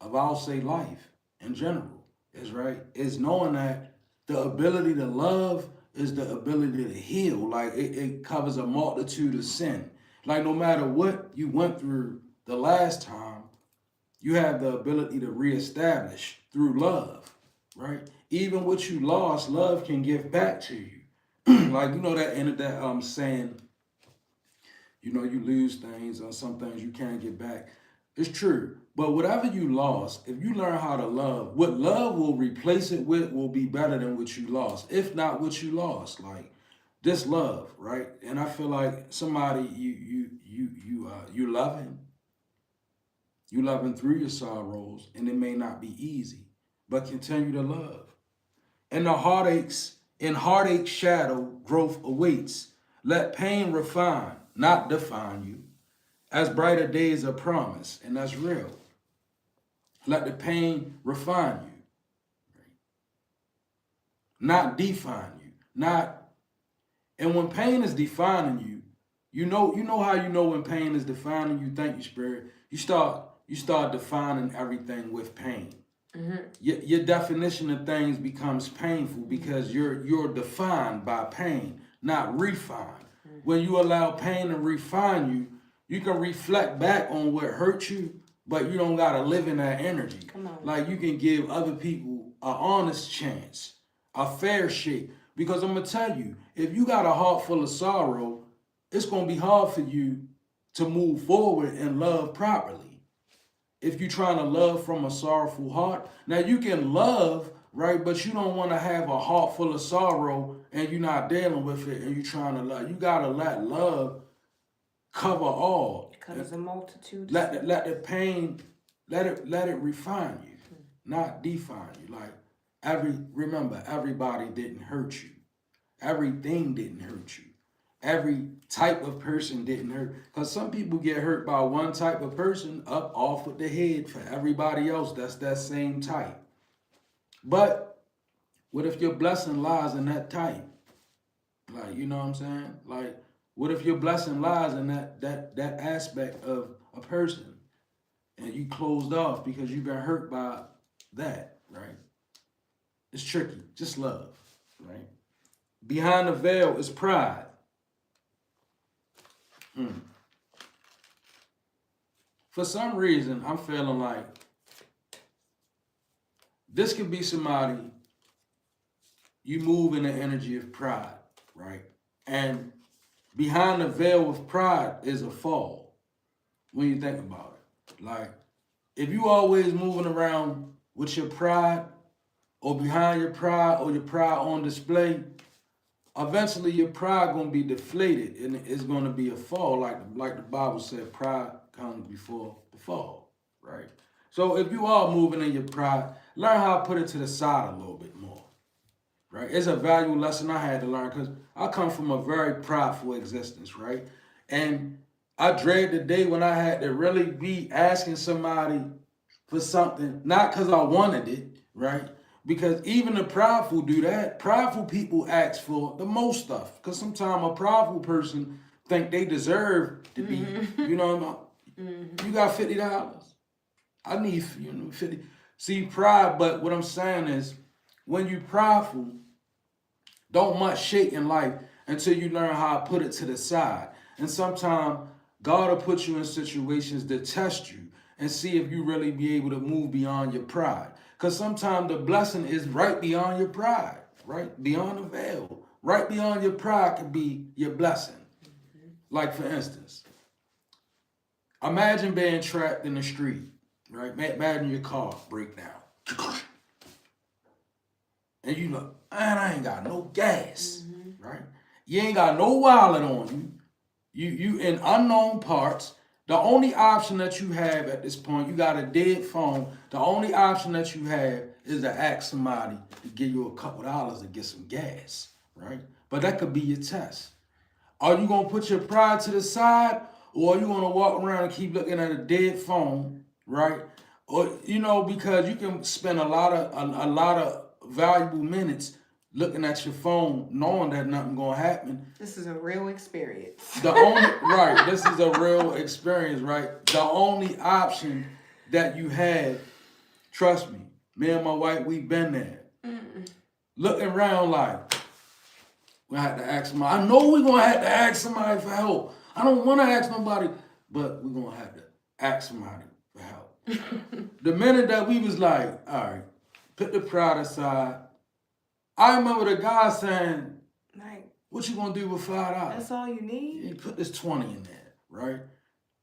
I'll say life in general is knowing that the ability to love is the ability to heal. Like it covers a multitude of sin. Like no matter what you went through the last time, you have the ability to reestablish through love, right? Even what you lost, love can give back to you. Like that saying, you lose things or some things you can't get back. It's true. But whatever you lost, if you learn how to love, what love will replace it with will be better than what you lost. If not what you lost. Like this love, right? And I feel like somebody you loving. You loving through your sorrows, and it may not be easy, but continue to love. And the heartache shadow, growth awaits. Let pain refine, not define you. As brighter days are promised, and that's real. Let the pain refine you, not define you. And when pain is defining you, you know how you know when pain is defining you. Thank you, Spirit. You start defining everything with pain. Your definition of things becomes painful because you're defined by pain, not refined. When you allow pain to refine you, you can reflect back on what hurt you, but you don't gotta live in that energy. Come on. Like you can give other people an honest chance, a fair shake. Because I'm gonna tell you, if you got a heart full of sorrow, it's gonna be hard for you to move forward and love properly. If you're trying to love from a sorrowful heart, now you can love, right? But you don't want to have a heart full of sorrow and you're not dealing with it and you're trying to love. You gotta let love cover all. It covers a multitude. Let the pain, let it refine you, not define you. Like remember, everybody didn't hurt you. Everything didn't hurt you. Every type of person didn't hurt. Because some people get hurt by one type of person up off with the head. For everybody else, that's that same type. But what if your blessing lies in that type? Like, you know what I'm saying? Like, what if your blessing lies in that aspect of a person and you closed off because you got hurt by that, right? It's tricky. Just love, right? Behind the veil is pride. For some reason, I'm feeling like this could be somebody you move in the energy of pride, right? And behind the veil of pride is a fall when you think about it. Like, if you always moving around with your pride or behind your pride or your pride on display, eventually your pride gonna be deflated and it's gonna be a fall. Like the Bible said, pride comes before the fall, right? So if you are moving in your pride, learn how to put it to the side a little bit more, right? It's a valuable lesson I had to learn because I come from a very prideful existence, right? And I dread the day when I had to really be asking somebody for something, not because I wanted it, right? Because even the prideful do that. Prideful people ask for the most stuff. Because sometimes a prideful person think they deserve to be, you know, you got $50. I need, 50. See, pride, but what I'm saying is when you prideful, don't much shake in life until you learn how to put it to the side. And sometimes God will put you in situations to test you and see if you really be able to move beyond your pride. Because sometimes the blessing is right beyond your pride, right? Beyond the veil. Right beyond your pride could be your blessing. Like, for instance, imagine being trapped in the street, right? Imagine your car break down. And you know, man, I ain't got no gas, right? You ain't got no wallet on you. You in unknown parts. The only option that you have at this point, you got a dead phone. The only option that you have is to ask somebody to give you a couple dollars to get some gas, right? But that could be your test. Are you gonna put your pride to the side, or are you gonna walk around and keep looking at a dead phone, right? Or because you can spend a lot of valuable minutes looking at your phone, knowing that nothing gonna happen. This is a real experience. This is a real experience, right? The only option that you have, trust me, me and my wife, we've been there. Looking around like, we have to ask somebody. I know we're gonna have to ask somebody for help. I don't want to ask nobody, but we're gonna have to ask somebody for help. The minute that we was like, all right, put the pride aside. I remember the guy saying, like, what you gonna do with $5? That's all you need? You put this 20 in there, right?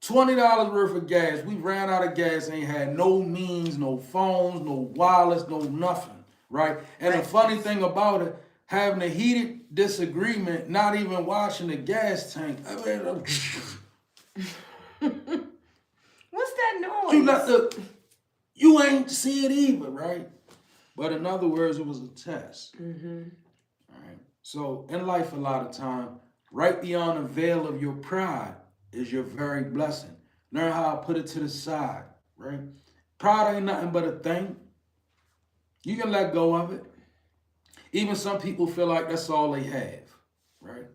$20 worth of gas. We ran out of gas, ain't had no means, no phones, no wallets, no nothing, right? And the funny thing about it, having a heated disagreement, not even washing the gas tank. I mean, what's that noise? You ain't see it either, right? But in other words, it was a test. All right. So in life, a lot of time, right beyond the veil of your pride is your very blessing. Learn how to put it to the side, right? Pride ain't nothing but a thing. You can let go of it. Even some people feel like that's all they have, right?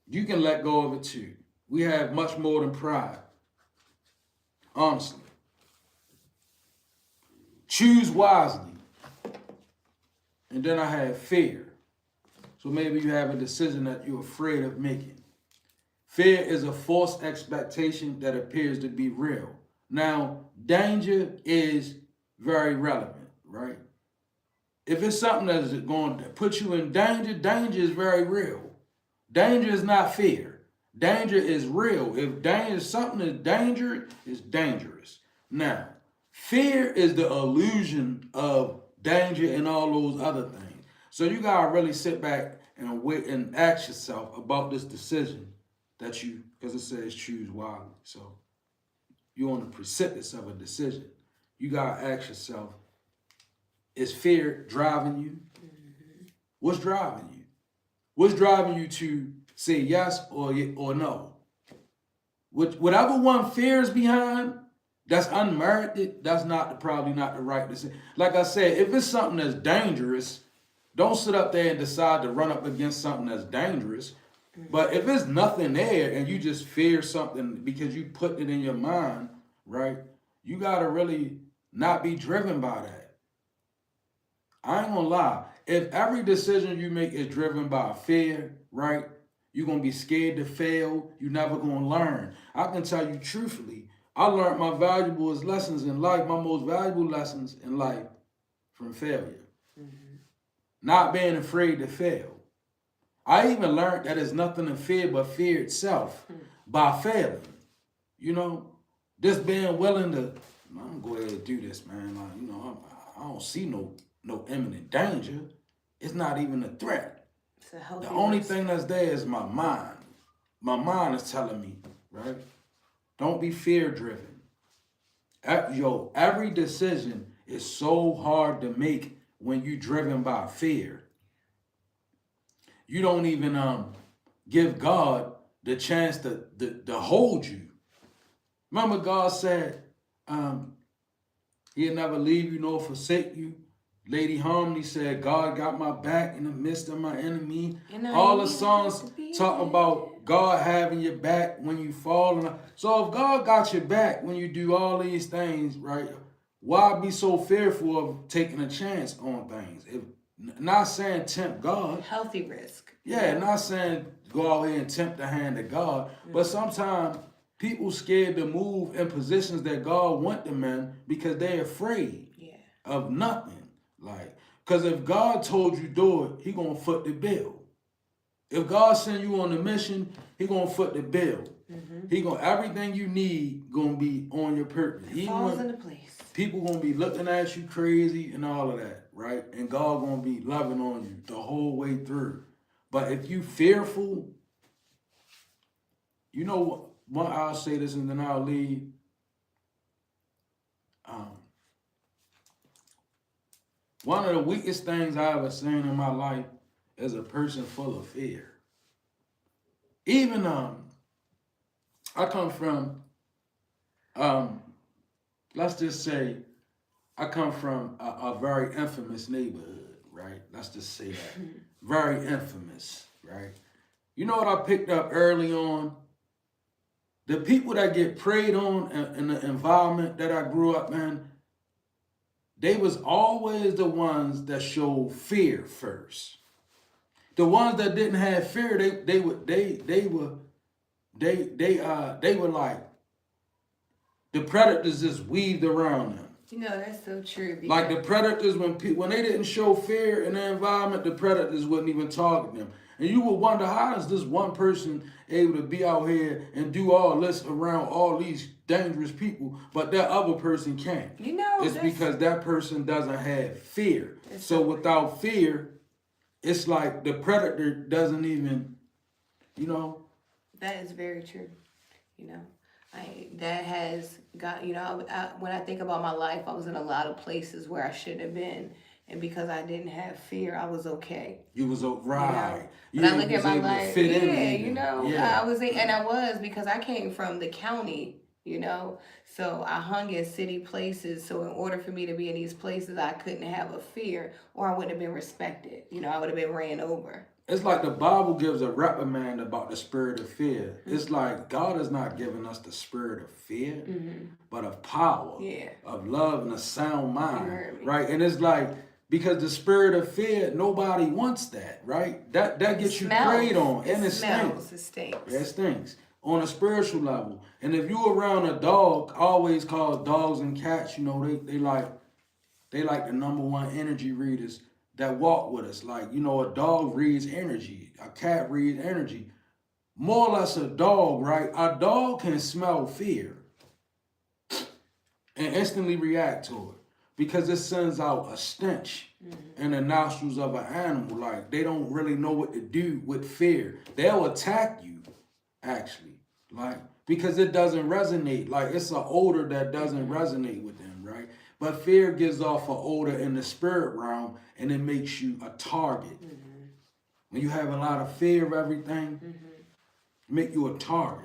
You can let go of it too. We have much more than pride. Honestly. Choose wisely. And then I have fear. So maybe you have a decision that you're afraid of making. Fear is a false expectation that appears to be real. Now, danger is very relevant, right? If it's something that is going to put you in danger, danger is very real. Danger is not fear. Danger is real. If something is dangerous, it's dangerous. Now, fear is the illusion of danger and all those other things. So you gotta really sit back and wait and ask yourself about this decision that because it says choose wisely. So you're on the precipice of a decision. You gotta ask yourself, is fear driving you? What's driving you? What's driving you to say yes or no? Whatever one fear is behind, that's unmerited, that's probably not the right decision. Like I said, if it's something that's dangerous, don't sit up there and decide to run up against something that's dangerous. But if it's nothing there and you just fear something because you put it in your mind, right? You gotta really not be driven by that. I ain't gonna lie. If every decision you make is driven by fear, right? You're gonna be scared to fail. You're never gonna learn. I can tell you truthfully, I learned my valuable lessons in life, my most valuable lessons in life from failure. Not being afraid to fail. I even learned that there's nothing to fear but fear itself by failing. Just being willing to, I'm gonna go ahead and do this, man. I don't see no imminent danger. It's not even a threat. The only thing that's there is my mind. My mind is telling me, right? Don't be fear driven. Every decision is so hard to make when you driven by fear. You don't even give God the chance to hold you. Remember, God said, He'll never leave you nor forsake you. Lady Harmony said, God got my back in the midst of my enemy. All the songs talk about God having your back when you fall. So if God got your back when you do all these things, right, why be so fearful of taking a chance on things? Not saying tempt God. Healthy risk. Yeah, not saying go out here and tempt the hand of God. But sometimes people scared to move in positions that God want them in because they're afraid of nothing. Like, because if God told you do it, He gonna foot the bill. If God send you on a mission, He gonna foot the bill. He gonna everything you need gonna be on your purpose. It falls into place. People gonna be looking at you crazy and all of that, right? And God gonna be loving on you the whole way through. But if you fearful, you know what? I'll say this and then I'll leave. One of the weakest things I ever seen in my life is a person full of fear. Even I come from let's just say I come from a very infamous neighborhood, right? Let's just say that. Very infamous, right? You know what I picked up early on? The people that get preyed on in the environment that I grew up in, they was always the ones that showed fear first. The ones that didn't have fear, they were like the predators just weaved around them. You know, that's so true. Like the predators, when they didn't show fear in the environment, the predators wouldn't even target them. And you would wonder, how is this one person able to be out here and do all this around all these dangerous people, but that other person can't? You know, it's because that person doesn't have fear. So without fear, it's like the predator doesn't even, you know. That is very true. You know, that has got, you know, when I think about my life, I was in a lot of places where I shouldn't have been. And because I didn't have fear, I was okay. You was right. You know? When I look at my life, you know, I was, and I was because I came from the county, you know. So I hung in city places. So in order for me to be in these places, I couldn't have a fear, or I wouldn't have been respected. You know, I would have been ran over. It's like the Bible gives a reprimand about the spirit of fear. It's like God is not giving us the spirit of fear, but of power, of love, and a sound mind, right? And it's like, because the spirit of fear, nobody wants that, right? That gets you preyed on, and it stinks. It stinks. Yeah, it stinks on a spiritual level. And if you around a dog, I always call dogs and cats, you know, they like the #1 energy readers that walk with us. Like, you know, a dog reads energy, a cat reads energy. More or less a dog, right? A dog can smell fear and instantly react to it, because it sends out a stench in the nostrils of an animal. Like, they don't really know what to do with fear. They'll attack you, actually, like, because it doesn't resonate. Like, it's an odor that doesn't resonate with them, right? But fear gives off an odor in the spirit realm, and it makes you a target. When you have a lot of fear of everything, make you a target.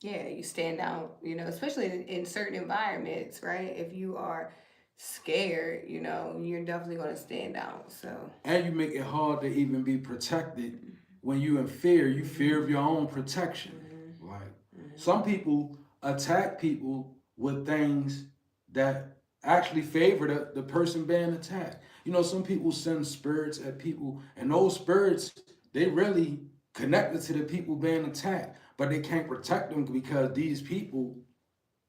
Yeah, you stand out, you know, especially in certain environments, right? If you are scared, you know, you're definitely going to stand out. So, and you make it hard to even be protected when you're in fear. You fear of your own protection. Like, some people attack people with things that actually favor the person being attacked. You know, some people send spirits at people, and those spirits, they really connected to the people being attacked, but they can't protect them because these people,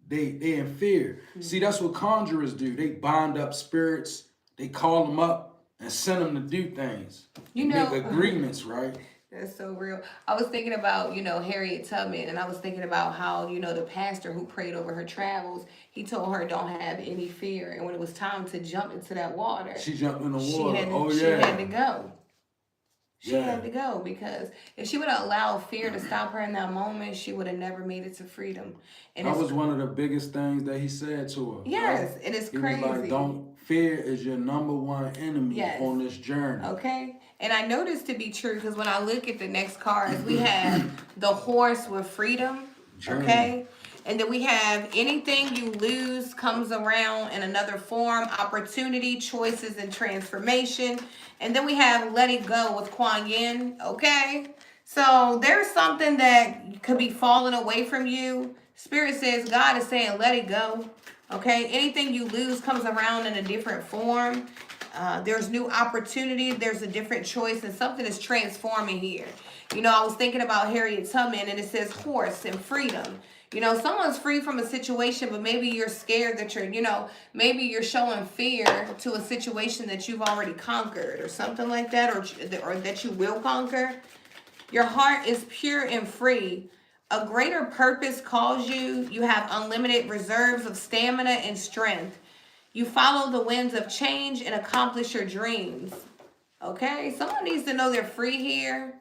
they in fear. See, that's what conjurers do. They bind up spirits, they call them up and send them to do things. You know, make agreements, right? That's so real. I was thinking about, you know, Harriet Tubman, and I was thinking about how, you know, the pastor who prayed over her travels, he told her don't have any fear. And when it was time to jump into that water, she jumped in the water. She had to go. She had to go because if she would have allowed fear to stop her in that moment, she would have never made it to freedom. And that was one of the biggest things that he said to her. Yes, right? It is crazy. He was like, "Don't fear is your number one enemy on this journey." Okay, and I know this to be true because when I look at the next cards, we have the horse with freedom. Journey. Okay. And then we have anything you lose comes around in another form, opportunity, choices, and transformation. And then we have let it go with Kuan Yin, okay? So there's something that could be falling away from you. Spirit says, God is saying, let it go, okay? Anything you lose comes around in a different form. There's new opportunity, there's a different choice, and something is transforming here. You know, I was thinking about Harriet Tubman, and it says horse and freedom. You know, someone's free from a situation, but maybe you're scared that maybe you're showing fear to a situation that you've already conquered or something like that, or that you will conquer. Your heart is pure and free. A greater purpose calls you. You have unlimited reserves of stamina and strength. You follow the winds of change and accomplish your dreams. Okay? Someone needs to know they're free here.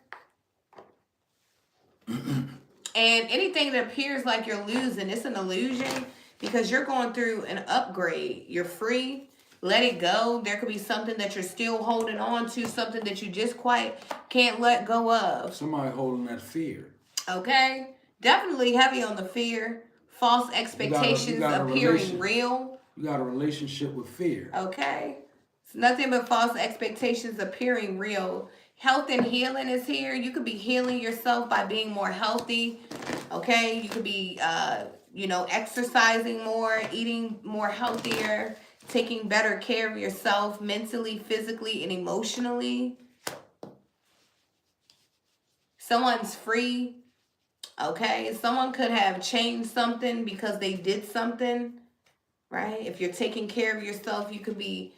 And anything that appears like you're losing, it's an illusion because you're going through an upgrade. You're free. Let it go. There could be something that you're still holding on to, something that you just quite can't let go of. Somebody holding that fear. Okay? Definitely heavy on the fear. False expectations appearing real. You got a relationship with fear. Okay? It's nothing but false expectations appearing real. Health and healing is here. You could be healing yourself by being more healthy. Okay? You could be, exercising more, eating more healthier, taking better care of yourself mentally, physically, and emotionally. Someone's free. Okay? Someone could have changed something because they did something. Right? If you're taking care of yourself, you could be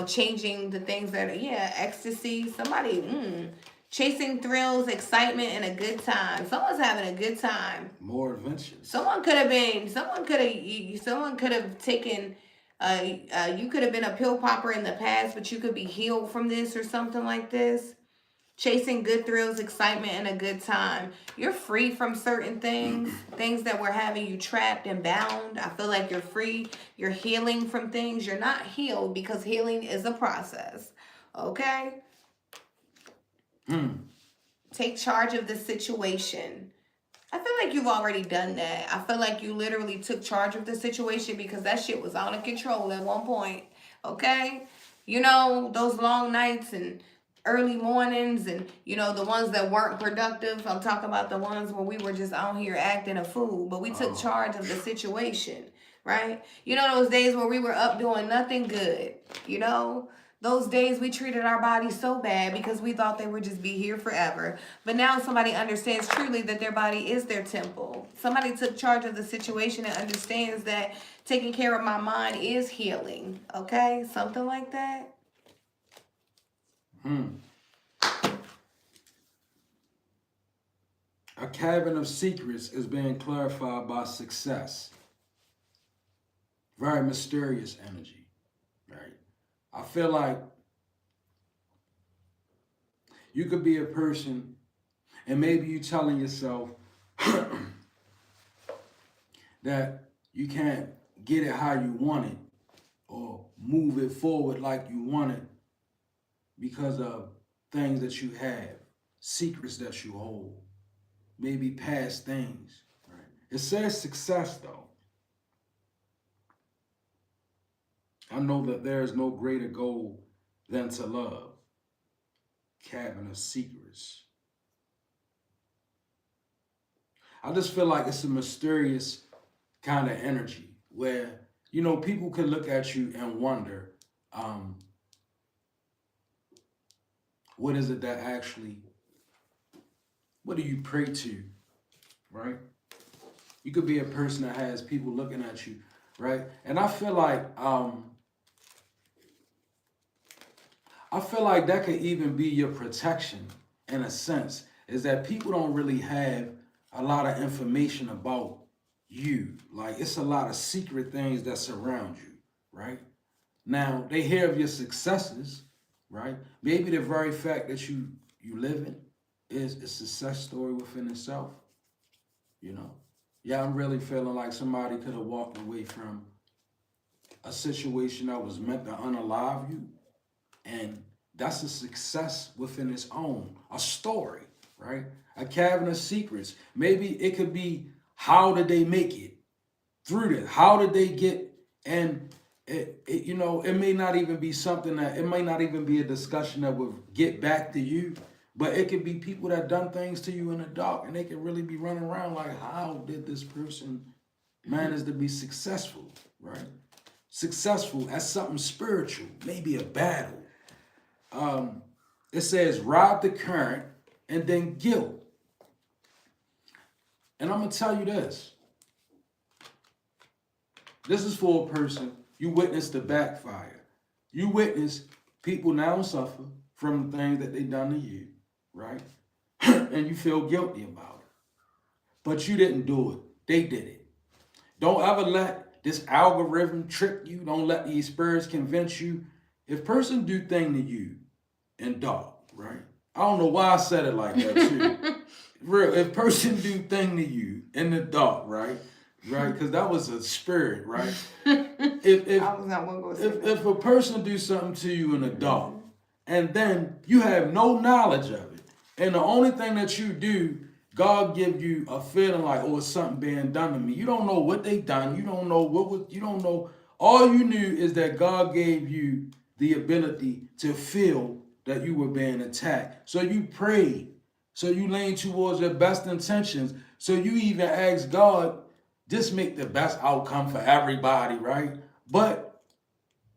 changing the things that are, ecstasy. Somebody, chasing thrills, excitement, and a good time. Someone's having a good time. More adventures. Someone could have taken, you could have been a pill popper in the past, but you could be healed from this or something like this. Chasing good thrills, excitement, and a good time. You're free from certain things that were having you trapped and bound. I feel like you're free. You're healing from things. You're not healed because healing is a process. Okay? Take charge of the situation. I feel like you've already done that. I feel like you literally took charge of the situation because that shit was out of control at one point. Okay? Those long nights and early mornings and, the ones that weren't productive. I'm talking about the ones where we were just out here acting a fool, but we took charge of the situation, right? Those days where we were up doing nothing good, those days we treated our bodies so bad because we thought they would just be here forever. But now somebody understands truly that their body is their temple. Somebody took charge of the situation and understands that taking care of my mind is healing, okay? Something like that. A cabin of secrets is being clarified by success. Very mysterious energy, right? I feel like you could be a person and maybe you telling yourself that you can't get it how you want it or move it forward like you want it because of things that you have, secrets that you hold, maybe past things. Right? It says success, though. I know that there is no greater goal than to love. Cabin of secrets. I just feel like it's a mysterious kind of energy where, people can look at you and wonder, what is it that actually, what do you pray to, right? You could be a person that has people looking at you, right? And I feel like that could even be your protection in a sense, is that people don't really have a lot of information about you. Like, it's a lot of secret things that surround you, right? Now, they hear of your successes, right? Maybe the very fact that you you living is a success story within itself. You know, yeah, I'm really feeling like somebody could have walked away from a situation that was meant to unalive you, and that's a success within its own, a story, right? A cabinet of secrets. Maybe it could be, how did they make it through this? How did they get? And it may not even be something that, it may not even be a discussion that would get back to you, but it could be people that done things to you in the dark, and they could really be running around like, how did this person manage to be successful, right? Successful at something spiritual, maybe a battle. It says ride the current and then guilt. And I'm gonna tell you this. This is for a person, you witnessed the backfire. You witness people now suffer from the things that they done to you, right? And you feel guilty about it. But you didn't do it. They did it. Don't ever let this algorithm trick you. Don't let these spirits convince you. If person do thing to you in dark, right? I don't know why I said it like that too. Real, if person do thing to you in the dark, right? Right? Because that was a spirit, right? If I was not one going to say that. if a person do something to you in the dark, and then you have no knowledge of it, and the only thing that you do, God give you a feeling like, oh, it's something being done to me. You don't know what they done. You don't know what was. You don't know. All you knew is that God gave you the ability to feel that you were being attacked. So you prayed. So you leaned towards your best intentions. So you even asked God, just make the best outcome for everybody, right? But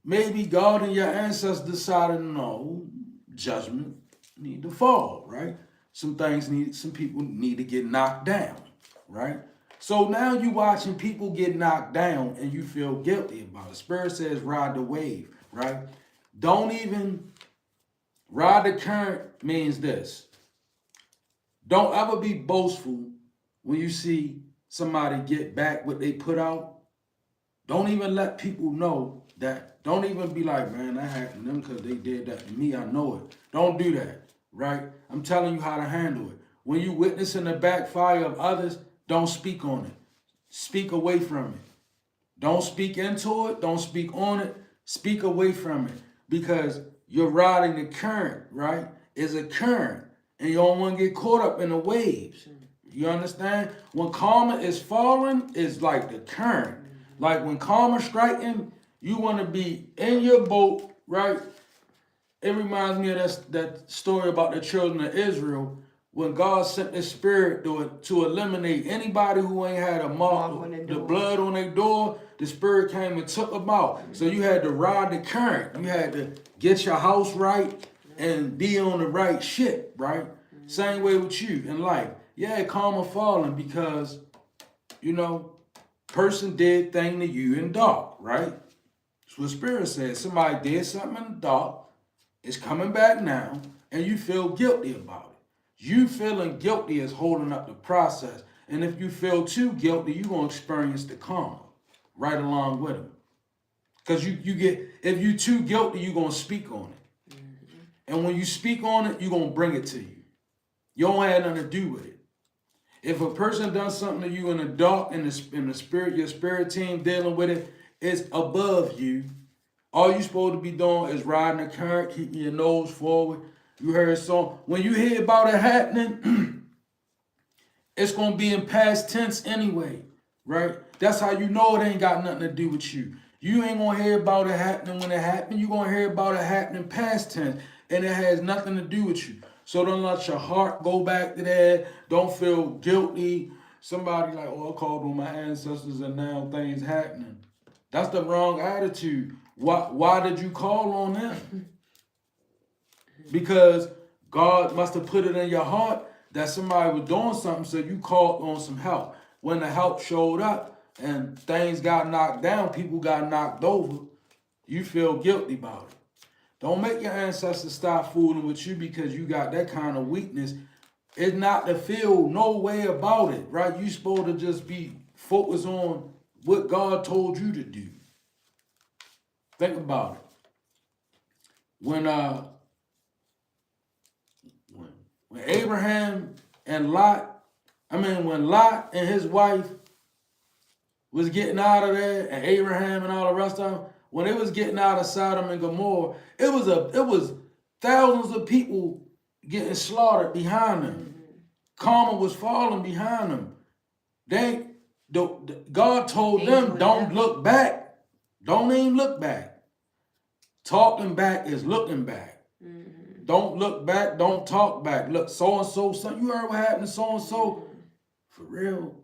maybe God and your ancestors decided, no, judgment need to fall, right? Some people need to get knocked down, right? So now you watching people get knocked down and you feel guilty about it. Spirit says ride the wave, right? Don't even ride the current means this. Don't ever be boastful when you see somebody get back what they put out. Don't even let people know that. Don't even be like, man, that happened to them because they did that to me. I know it. Don't do that, right? I'm telling you how to handle it. When you witnessing the backfire of others, don't speak on it. Speak away from it. Don't speak into it. Don't speak on it. Speak away from it because you're riding the current, right? It's a current, and you don't want to get caught up in the waves. You understand? When karma is falling, it's like the current. Like when karma striking, you want to be in your boat, right? It reminds me of that story about the children of Israel when God sent the spirit to eliminate anybody who ain't had a mark, the blood on their door. The spirit came and took them out. So you had to ride the current. You had to get your house right and be on the right ship, right? Same way with you in life. Yeah, karma falling because, person did thing to you in dark, right? That's what Spirit says. Somebody did something in the dark, it's coming back now, and you feel guilty about it. You feeling guilty is holding up the process. And if you feel too guilty, you're going to experience the karma right along with them. Because if you too guilty, you're going to speak on it. And when you speak on it, you're going to bring it to you. You don't have nothing to do with it. If a person does something to you in the dark, in the spirit, your spirit team dealing with it, it's above you. All you're supposed to be doing is riding the current, keeping your nose forward. You heard a song. When you hear about it happening, it's going to be in past tense anyway, right? That's how you know it ain't got nothing to do with you. You ain't going to hear about it happening when it happened. You're going to hear about it happening past tense, and it has nothing to do with you. So don't let your heart go back to that. Don't feel guilty. Somebody like, oh, I called on my ancestors and now things happening. That's the wrong attitude. Why did you call on them? Because God must have put it in your heart that somebody was doing something, so you called on some help. When the help showed up and things got knocked down, people got knocked over, you feel guilty about it. Don't make your ancestors stop fooling with you because you got that kind of weakness. It's not to feel no way about it, right? You supposed to just be focused on what God told you to do. Think about it. When When Abraham and Lot, when Lot and his wife was getting out of there, and Abraham and all the rest of them, when they was getting out of Sodom and Gomorrah, it was thousands of people getting slaughtered behind them. Karma was falling behind them. God told them, don't look back. Don't even look back. Talking back is looking back. Don't look back. Don't talk back. Look, so and so, you heard what happened to so and so? For real.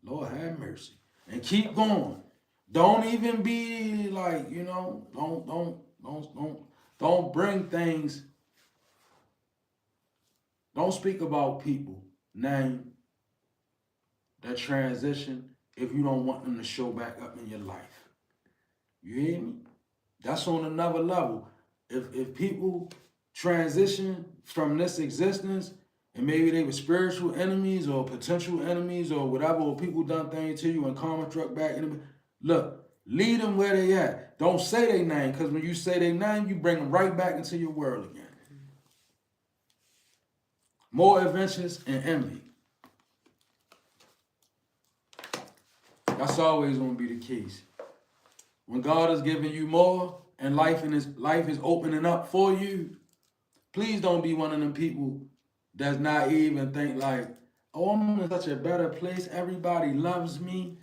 Lord have mercy. And keep going. Don't even be like, don't bring things. Don't speak about people, name, that transition if you don't want them to show back up in your life. You hear me? That's on another level. If people transition from this existence, and maybe they were spiritual enemies or potential enemies or whatever, or people done things to you and karma struck back. Look, lead them where they at. Don't say their name, because when you say their name, you bring them right back into your world again. More adventures and envy. That's always going to be the case. When God is giving you more and life is opening up for you, please don't be one of them people that's naive and think like, oh, I'm in such a better place. Everybody loves me.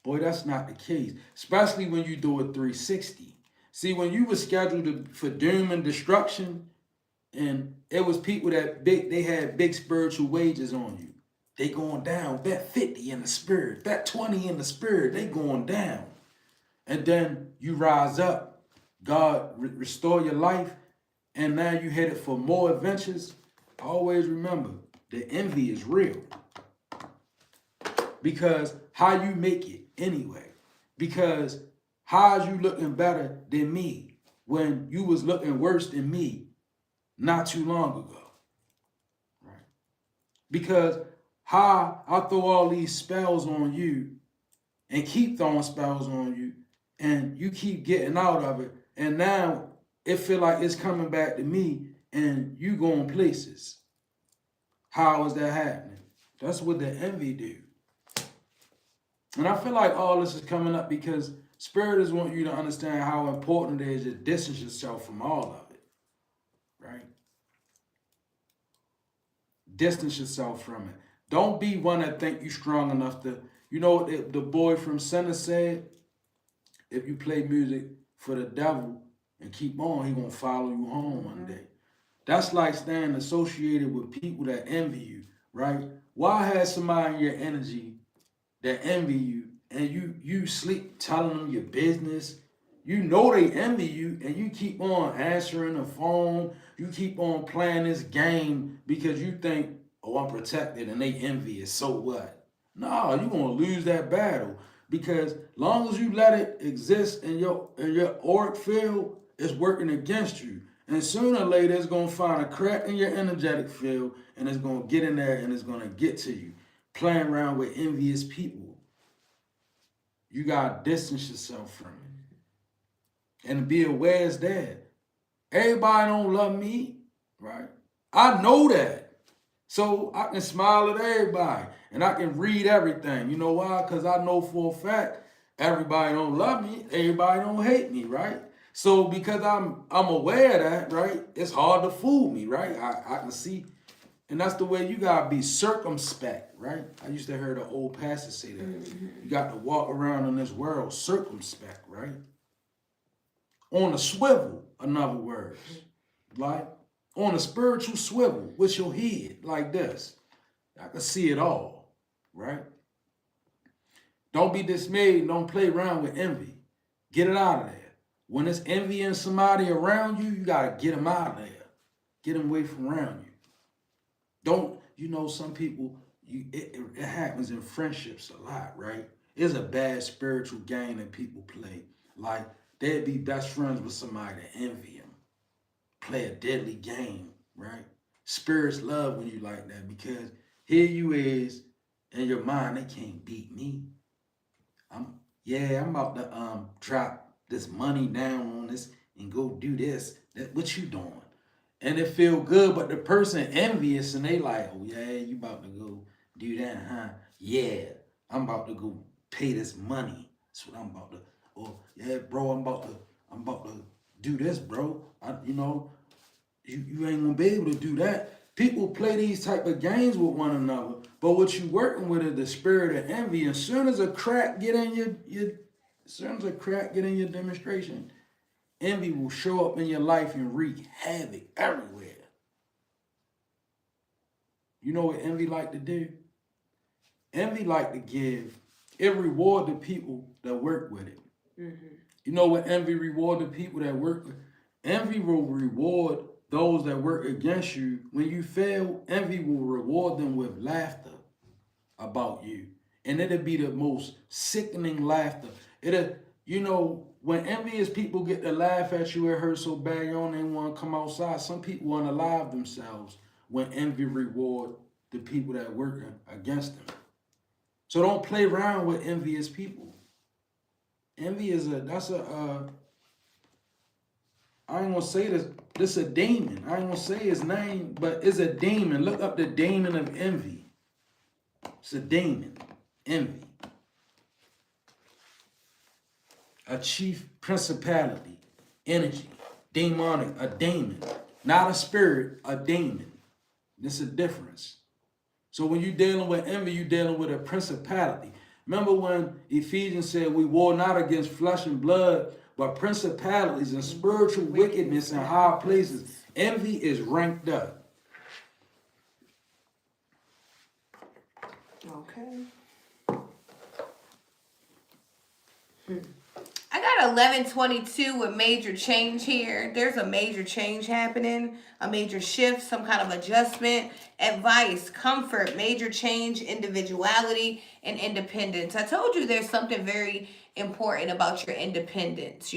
Boy, that's not the case. Especially when you do a 360. See, when you were scheduled for doom and destruction, and it was people they had big spiritual wages on you. They going down. Bet 50 in the spirit. Bet 20 in the spirit. They going down. And then you rise up. God restore your life. And now you headed for more adventures. Always remember, the envy is real. Because how you make it anyway. Because how is you looking better than me when you was looking worse than me not too long ago? Right? Because how I throw all these spells on you and keep throwing spells on you and you keep getting out of it, and now it feel like it's coming back to me and you going places. How is that happening? That's what the envy do. And I feel like all this is coming up because Spirit is wanting you to understand how important it is to distance yourself from all of it. Right? Distance yourself from it. Don't be one that think you strong enough to, what the boy from Center said? If you play music for the devil and keep on, he gonna follow you home one day. That's like staying associated with people that envy you, right? Why have somebody in your energy that envy you and you sleep telling them your business? You know they envy you and you keep on answering the phone. You keep on playing this game because you think, oh, I'm protected and they envious, so what? No, you're gonna lose that battle because long as you let it exist in your auric field, it's working against you. And sooner or later, it's gonna find a crack in your energetic field and it's gonna get in there and it's gonna get to you. Playing around with envious people. You gotta distance yourself from it. And be aware it's there. Everybody don't love me, right? I know that. So I can smile at everybody and I can read everything. You know why? Because I know for a fact everybody don't love me, everybody don't hate me, right? So because I'm aware of that, right? It's hard to fool me, right? I can see, and that's the way you gotta be circumspect, right? I used to hear the old pastor say that. You got to walk around in this world circumspect, right? On a swivel, in other words, like on a spiritual swivel with your head like this. I can see it all, right? Don't be dismayed. Don't play around with envy. Get it out of there. When it's envying somebody around you, you got to get them out of there. Get them away from around you. Don't, some people, it happens in friendships a lot, right? It's a bad spiritual game that people play. Like, they'd be best friends with somebody that envy them. Play a deadly game, right? Spirits love when you like that because here you is in your mind, they can't beat me. I'm about to drop this money down on this and go do this. What you doing? and it feel good, but the person envious and they like, oh yeah, you about to go do that, huh? Yeah, I'm about to go pay this money. That's what I'm about to. Oh yeah, bro, I'm about to do this, bro. You ain't gonna be able to do that. People play these type of games with one another, but what you working with is the spirit of envy. And soon as a crack get in as soon as a crack get in your demonstration, envy will show up in your life and wreak havoc everywhere. You know what envy like to do? Envy like to give it reward the people that work with it. Mm-hmm. You know what envy reward the people that work with? Envy will reward those that work against you. When you fail, envy will reward them with laughter about you. And it'll be the most sickening laughter. When envious people get to laugh at you, it hurts so bad you don't even want to come outside. Some people want to unalive themselves when envy reward the people that work against them. So don't play around with envious people. Envy is I ain't gonna say this a demon. I ain't gonna say his name, but it's a demon. Look up the demon of envy. It's a demon. Envy. A chief principality. Energy. Demonic. A demon. Not a spirit, a demon. There's a difference. So when you're dealing with envy, you're dealing with a principality. Remember when Ephesians said we war not against flesh and blood, but principalities and spiritual wickedness in high places. Envy is ranked up. Okay. I got 1122 with major change here. There's a major change happening, a major shift, some kind of adjustment, advice, comfort, major change, individuality, and independence. I told you there's something very important about your independence,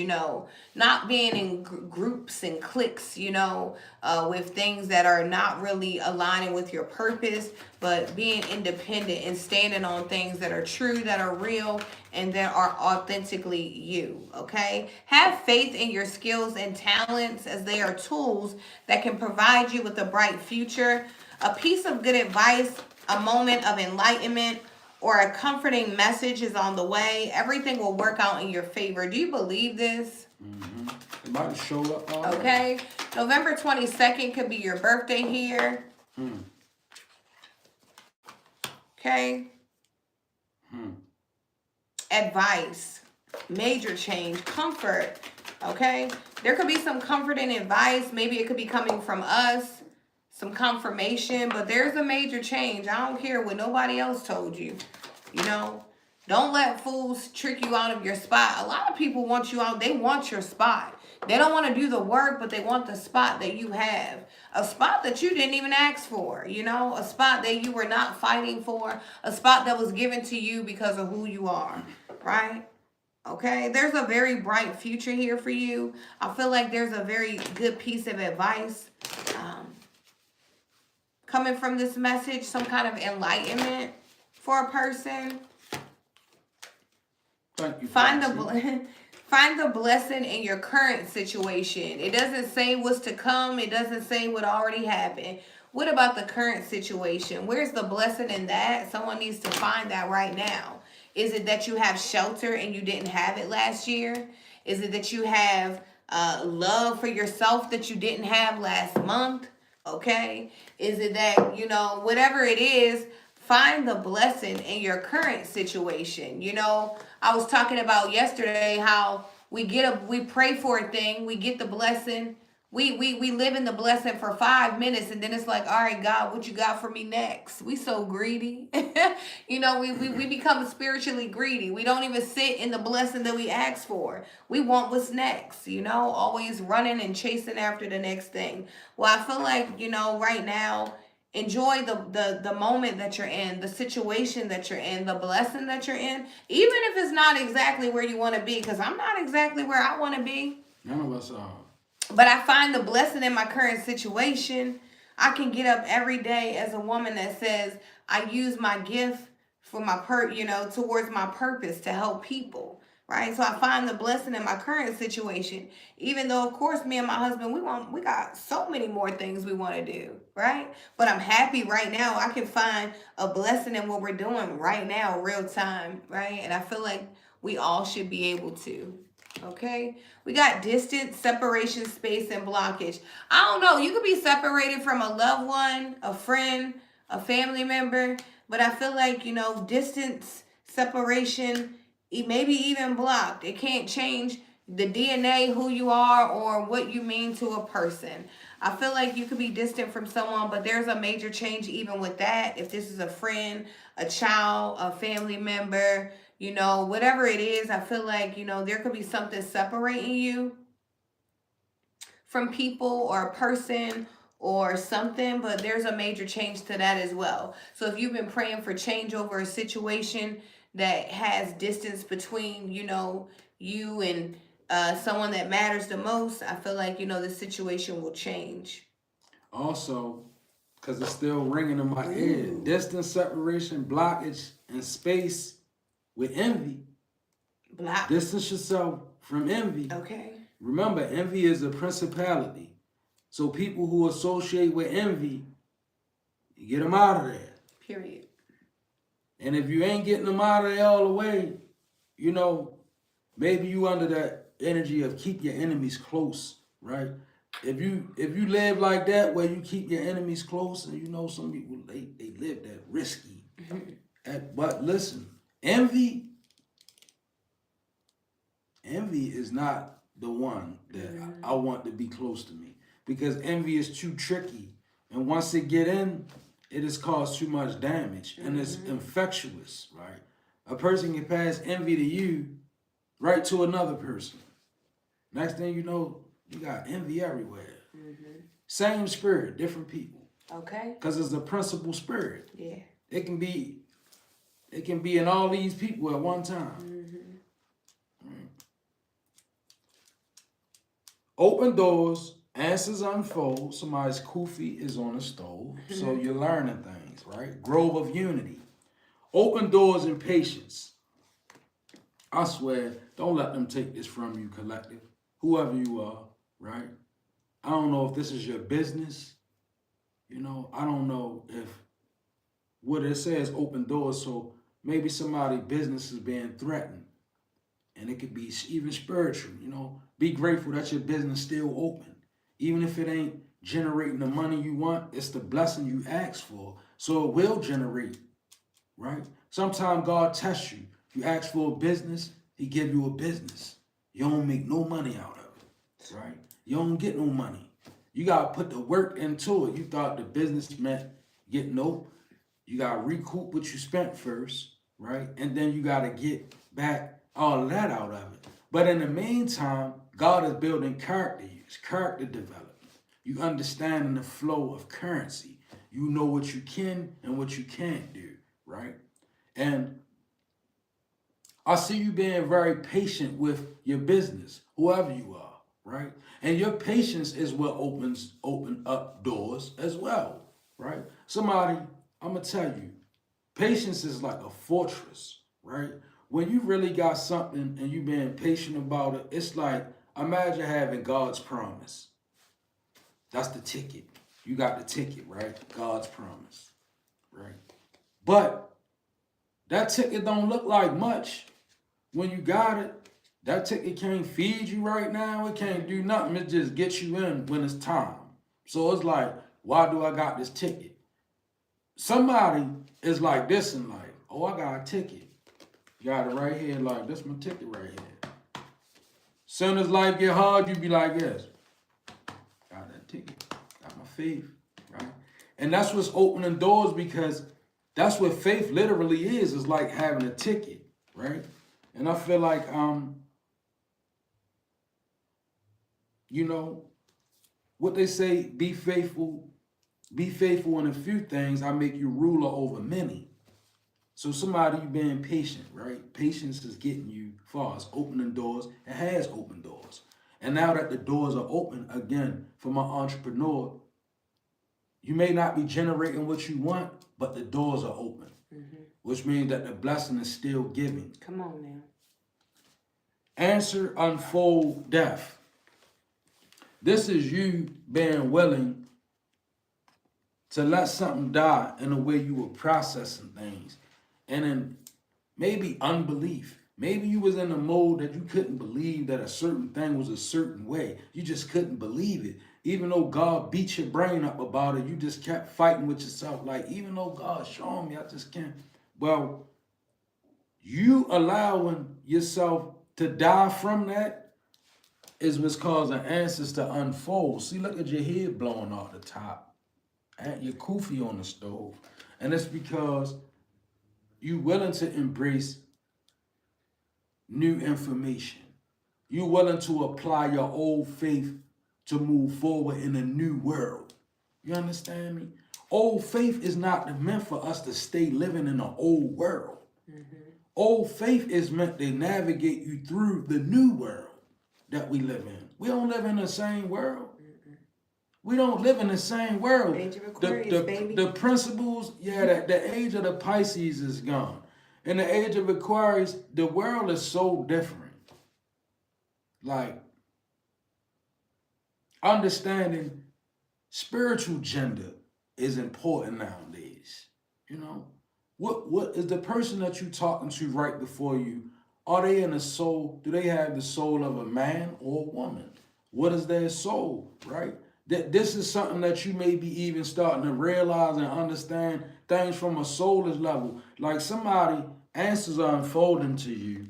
not being in groups and cliques, with things that are not really aligning with your purpose, but being independent and standing on things that are true, that are real, and that are authentically you, okay? Have faith in your skills and talents as they are tools that can provide you with a bright future. A piece of good advice, a moment of enlightenment, or a comforting message is on the way. Everything will work out in your favor. Do you believe this? Mm-hmm. It might show up. Okay. November 22nd could be your birthday here. Okay. Advice, major change, comfort. Okay. There could be some comforting advice. Maybe it could be coming from us. Some confirmation, but there's a major change. I don't care what nobody else told you. Don't let fools trick you out of your spot. A lot of people want you out. They want your spot. They don't want to do the work, but they want the spot that you have. A spot that you didn't even ask for, a spot that you were not fighting for, a spot that was given to you because of who you are, right? Okay, there's a very bright future here for you. I feel like there's a very good piece of advice coming from this message, some kind of enlightenment for a person. Thank you. Find the blessing in your current situation. It doesn't say what's to come. It doesn't say what already happened. What about the current situation? Where's the blessing in that? Someone needs to find that right now. Is it that you have shelter and you didn't have it last year? Is it that you have love for yourself that you didn't have last month? Okay. Is it that, whatever it is, find the blessing in your current situation. I was talking about yesterday how we pray for a thing, we get the blessing, we live in the blessing for 5 minutes, and then it's like, all right, God, what you got for me next? We so greedy. We become spiritually greedy. We don't even sit in the blessing that we asked for. We want what's next, always running and chasing after the next thing. Well, I feel like, right now, enjoy the moment that you're in, the situation that you're in, the blessing that you're in, even if it's not exactly where you want to be, because I'm not exactly where I want to be. None of us are. But I find the blessing in my current situation. I can get up every day as a woman that says, I use my gift for my towards my purpose to help people. right? So I find the blessing in my current situation, even though of course me and my husband we got so many more things we want to do, right? But I'm happy right now. I can find a blessing in what we're doing right now, real time, right? And I feel like we all should be able to. Okay, we got distance, separation, space, and blockage. I don't know. You could be separated from a loved one, a friend, a family member, but I feel like, distance, separation, maybe even blocked. It can't change the DNA, who you are, or what you mean to a person. I feel like you could be distant from someone, but there's a major change even with that. If this is a friend, a child, a family member, whatever it is, I feel like, there could be something separating you from people or a person or something, but there's a major change to that as well. So if you've been praying for change over a situation that has distance between, you and someone that matters the most, I feel like, the situation will change. Also, because it's still ringing in my ear, Ooh. distance, separation, blockage, and space with envy. Block. Distance yourself from envy. Okay. Remember, envy is a principality. So people who associate with envy, you get them out of there. Period. And if you ain't getting them out of there all the way, maybe you under that energy of keep your enemies close, right? If you live like that, where you keep your enemies close, and some people they live that risky. But listen, envy is not the one that I want to be close to me, because envy is too tricky, and once it get in, it has caused too much damage, and it's infectious, right? A person can pass envy to you right to another person. Next thing you know, you got envy everywhere. Same spirit, different people. Okay. Because it's a principal spirit. Yeah. It can be in all these people at one time. Open doors, answers unfold. Somebody's kufi is on the stove. So you're learning things, right? Grove of unity. Open doors and patience. I swear, don't let them take this from you, collective. Whoever you are, right? I don't know if this is your business. I don't know if what it says open doors, so maybe somebody's business is being threatened. And it could be even spiritual, Be grateful that your business still open. Even if it ain't generating the money you want, it's the blessing you asked for. So it will generate, right? Sometimes God tests you. You ask for a business, he give you a business. You don't make no money out of it, right? You don't get no money. You got to put the work into it. You thought the business meant get nope. You got to recoup what you spent first, right? And then you got to get back all of that out of it. But in the meantime, God is building character use, character development. You understanding the flow of currency. You know what you can and what you can't do, right? And I see you being very patient with your business, whoever you are, right? And your patience is what open up doors as well, right? Somebody, I'm gonna tell you, patience is like a fortress, right? When you really got something and you being patient about it, it's like, imagine having God's promise. That's the ticket. You got the ticket, right? God's promise, right? But that ticket don't look like much when you got it. That ticket can't feed you right now. It can't do nothing. It just gets you in when it's time. So it's like, why do I got this ticket? Somebody is like this in life. Oh, I got a ticket. Got it right here. Like, this my ticket right here. Soon as life get hard, you be like, yes, got that ticket. Got my faith, right? And that's what's opening doors, because that's what faith literally is. It's like having a ticket, right? And I feel like, what they say, be faithful in a few things, I make you ruler over many. So somebody, you being patient, right? Patience is getting you far. It's opening doors. It has opened doors. And now that the doors are open, again, for my entrepreneur, you may not be generating what you want, but the doors are open, which means that the blessing is still giving. Come on now. Answer, unfold, death. This is you being willing to let something die in the way you were processing things. And in maybe unbelief. Maybe you was in a mode that you couldn't believe that a certain thing was a certain way. You just couldn't believe it. Even though God beat your brain up about it, you just kept fighting with yourself. Like, even though God's showing me, I just can't. Well, you allowing yourself to die from that is what's causing answers to unfold. See, look at your head blowing off the top. And your kufi on the stove. And it's because you willing to embrace new information. You're willing to apply your old faith to move forward in a new world. You understand me? Old faith is not meant for us to stay living in an old world. Old faith is meant to navigate you through the new world that we live in. We don't live in the same world. We don't live in the same world. Age of Aquarius, baby. The principles, the age of the Pisces is gone. In the age of Aquarius, the world is so different. Like, understanding spiritual gender is important nowadays. You know, what is the person that you're talking to right before you? Are they in a soul? Do they have the soul of a man or a woman? What is their soul, right? That this is something that you may be even starting to realize and understand things from a soulless level. Like somebody, answers are unfolding to you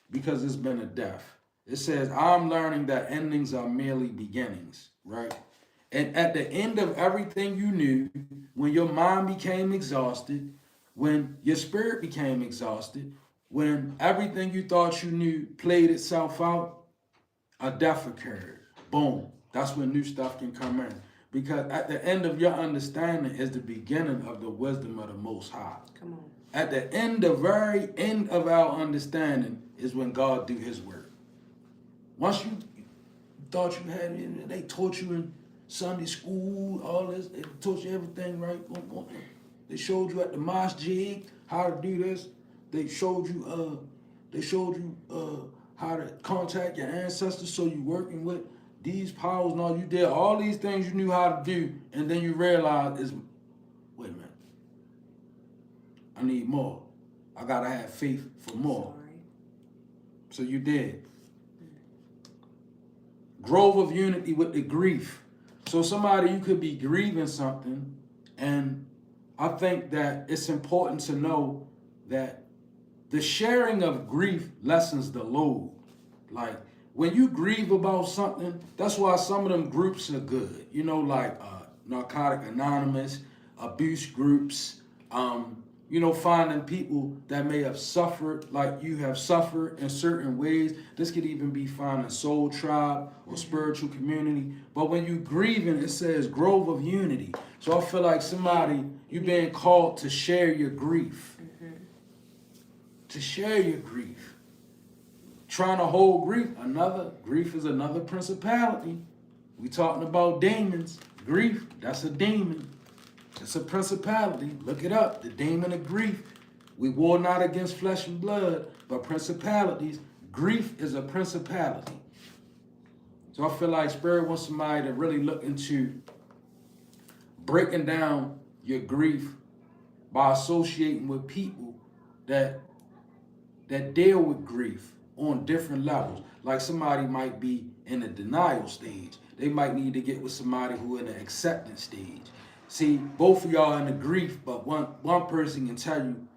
because it's been a death. It says, I'm learning that endings are merely beginnings, right? And at the end of everything you knew, when your mind became exhausted, when your spirit became exhausted, when everything you thought you knew played itself out, a death occurred. Boom. That's when new stuff can come in. Because at the end of your understanding is the beginning of the wisdom of the Most High. Come on. At the end, the very end of our understanding is when God do his work. Once you thought you had it, they taught you in Sunday school, all this, they taught you everything, right? They showed you at the masjid how to do this. They showed you how to contact your ancestors, so you working with these powers and all. You did all these things you knew how to do, and then you realize wait a minute, I need more. I gotta have faith for more. Sorry. So you did. Grove of unity with the grief. So somebody, you could be grieving something, and I think that it's important to know that the sharing of grief lessens the load. Like, when you grieve about something, that's why some of them groups are good. You know, like Narcotic Anonymous, abuse groups, finding people that may have suffered like you have suffered in certain ways. This could even be finding soul tribe or spiritual community. But when you grieving, it says grove of unity. So I feel like somebody, you being called to share your grief. To share your grief. Trying to hold grief. Grief is another principality. We talking about demons. Grief, that's a demon. It's a principality. Look it up. The demon of grief. We war not against flesh and blood, but principalities. Grief is a principality. So I feel like Spirit wants somebody to really look into breaking down your grief by associating with people that deal with grief on different levels. Like somebody might be in the denial stage. They might need to get with somebody who in the acceptance stage. See, both of y'all in the grief, but one person can tell you,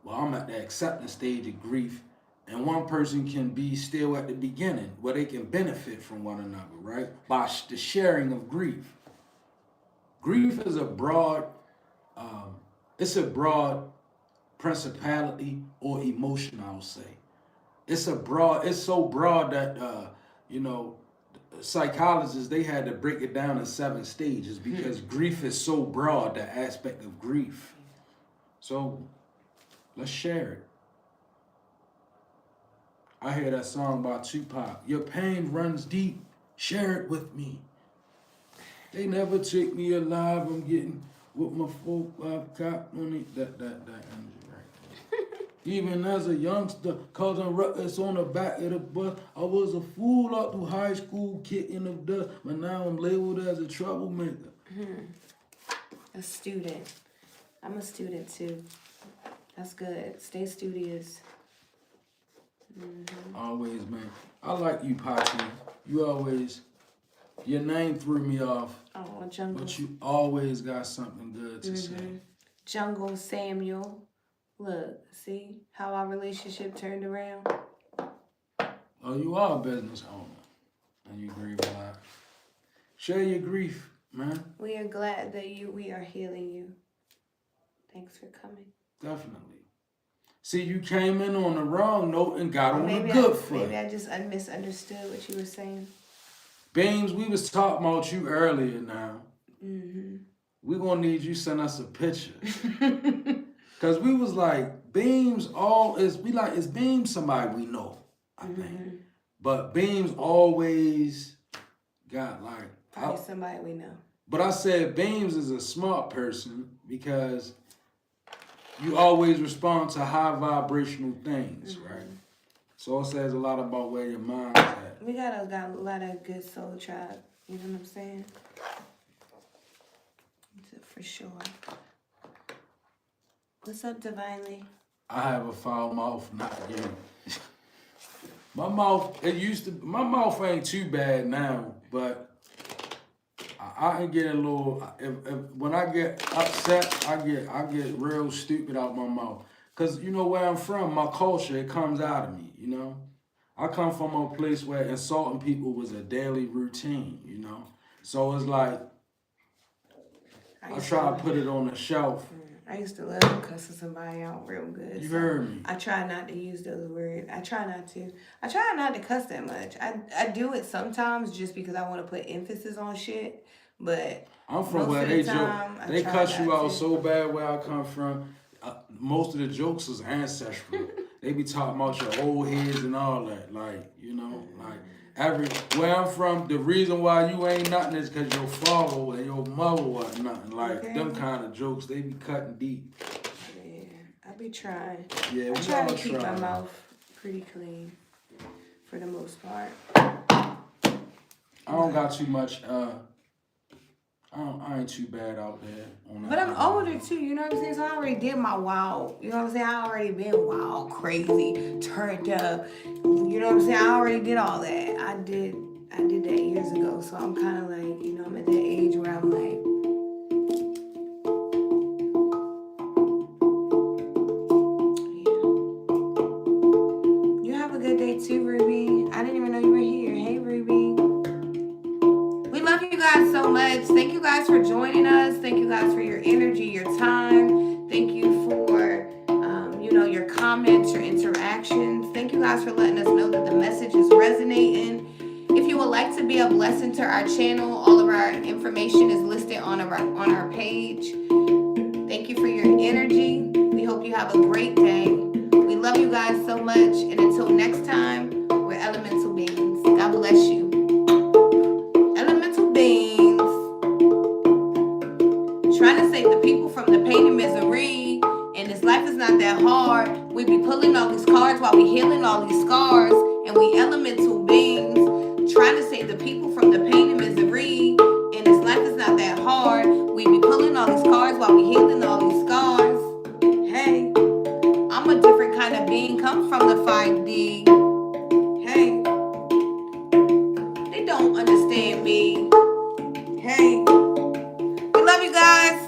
well, I'm at the acceptance stage of grief, and one person can be still at the beginning where they can benefit from one another, right? By the sharing of grief. Grief is a broad, it's a broad principality or emotion, I would say. It's so broad that, psychologists, they had to break it down in 7 stages because grief is so broad, the aspect of grief. So let's share it. I hear that song by Tupac. Your pain runs deep. Share it with me. They never take me alive. I'm getting with my 4-5 cop on it. That energy right there. Even as a youngster, causing ruckus on the back of the bus. I was a fool up through high school, kicking the dust, but now I'm labeled as a troublemaker. A student. I'm a student too. That's good. Stay studious. Always, man. I like you, Poppy. You always, your name threw me off, Oh, Jungle. but you always got something good to say. Jungle Samuel. Look, see how our relationship turned around? Oh, you are a business owner, and you grieve a lot. Share your grief, man. We are glad that we are healing you. Thanks for coming. Definitely. See, you came in on the wrong note and got on the Maybe good foot. Maybe I just misunderstood what you were saying. Beams, we was talking about you earlier now. We gonna need you send us a picture. Cause we was like, Beams is Beams somebody we know, I think. But Beams always got like Probably somebody we know. But I said Beams is a smart person because you always respond to high vibrational things, right? So it says a lot about where your mind's at. We got a lot of good soul tribe. You know what I'm saying? For sure. What's up, Divinely? I have a foul mouth, not you. My mouth ain't too bad now, but I can get a little, when I get upset, I get real stupid out my mouth. Cause you know where I'm from, my culture, it comes out of me, you know? I come from a place where insulting people was a daily routine, you know? So it's like, I try to put it on the shelf. I used to love cussing somebody out real good. You heard me. I try not to use those words. I try not to cuss that much. I do it sometimes just because I want to put emphasis on shit. But I'm from where they cuss you out so bad where I come from. Most of the jokes is ancestral. They be talking about your old heads and all that. Like, you know, where I'm from, the reason why you ain't nothing is because your father and your mother wasn't nothing. Like, them kind of jokes, they be cutting deep. Yeah, I be trying. Yeah, I try to keep my mouth pretty clean for the most part. I don't got too much, I ain't too bad out there. But I'm older too, you know what I'm saying? So I already did my wild, you know what I'm saying? I already been wild, crazy, turned up, you know what I'm saying? I already did all that. I did that years ago. So I'm kind of like, you know, I'm at that age where I'm like, yeah. You have a good day too, Ruby. I didn't even know you were here. Hey, Ruby. We love you guys so much. Thank you guys for joining us. Thank you guys for your energy, your time. Thank you for, your comments, your interactions. Thank you guys for letting us know that the message is resonating. If you would like to be a blessing to our channel, all of our information is listed on our page. Thank you for your energy. We hope you have a great day. We love you guys so much. And until next time, we're elemental beings. God bless you. Elemental beings. Trying to save the people from the pain and misery. And this life is not that hard. We be pulling all these cards while we healing all these scars. And we elemental beings. Trying to save the people from the pain and misery. And this life is not that hard. We be pulling all these cards while we healing all these scars. Hey, I'm a different kind of being. Come from the 5D. Hey, they don't understand me. Hey, we love you guys.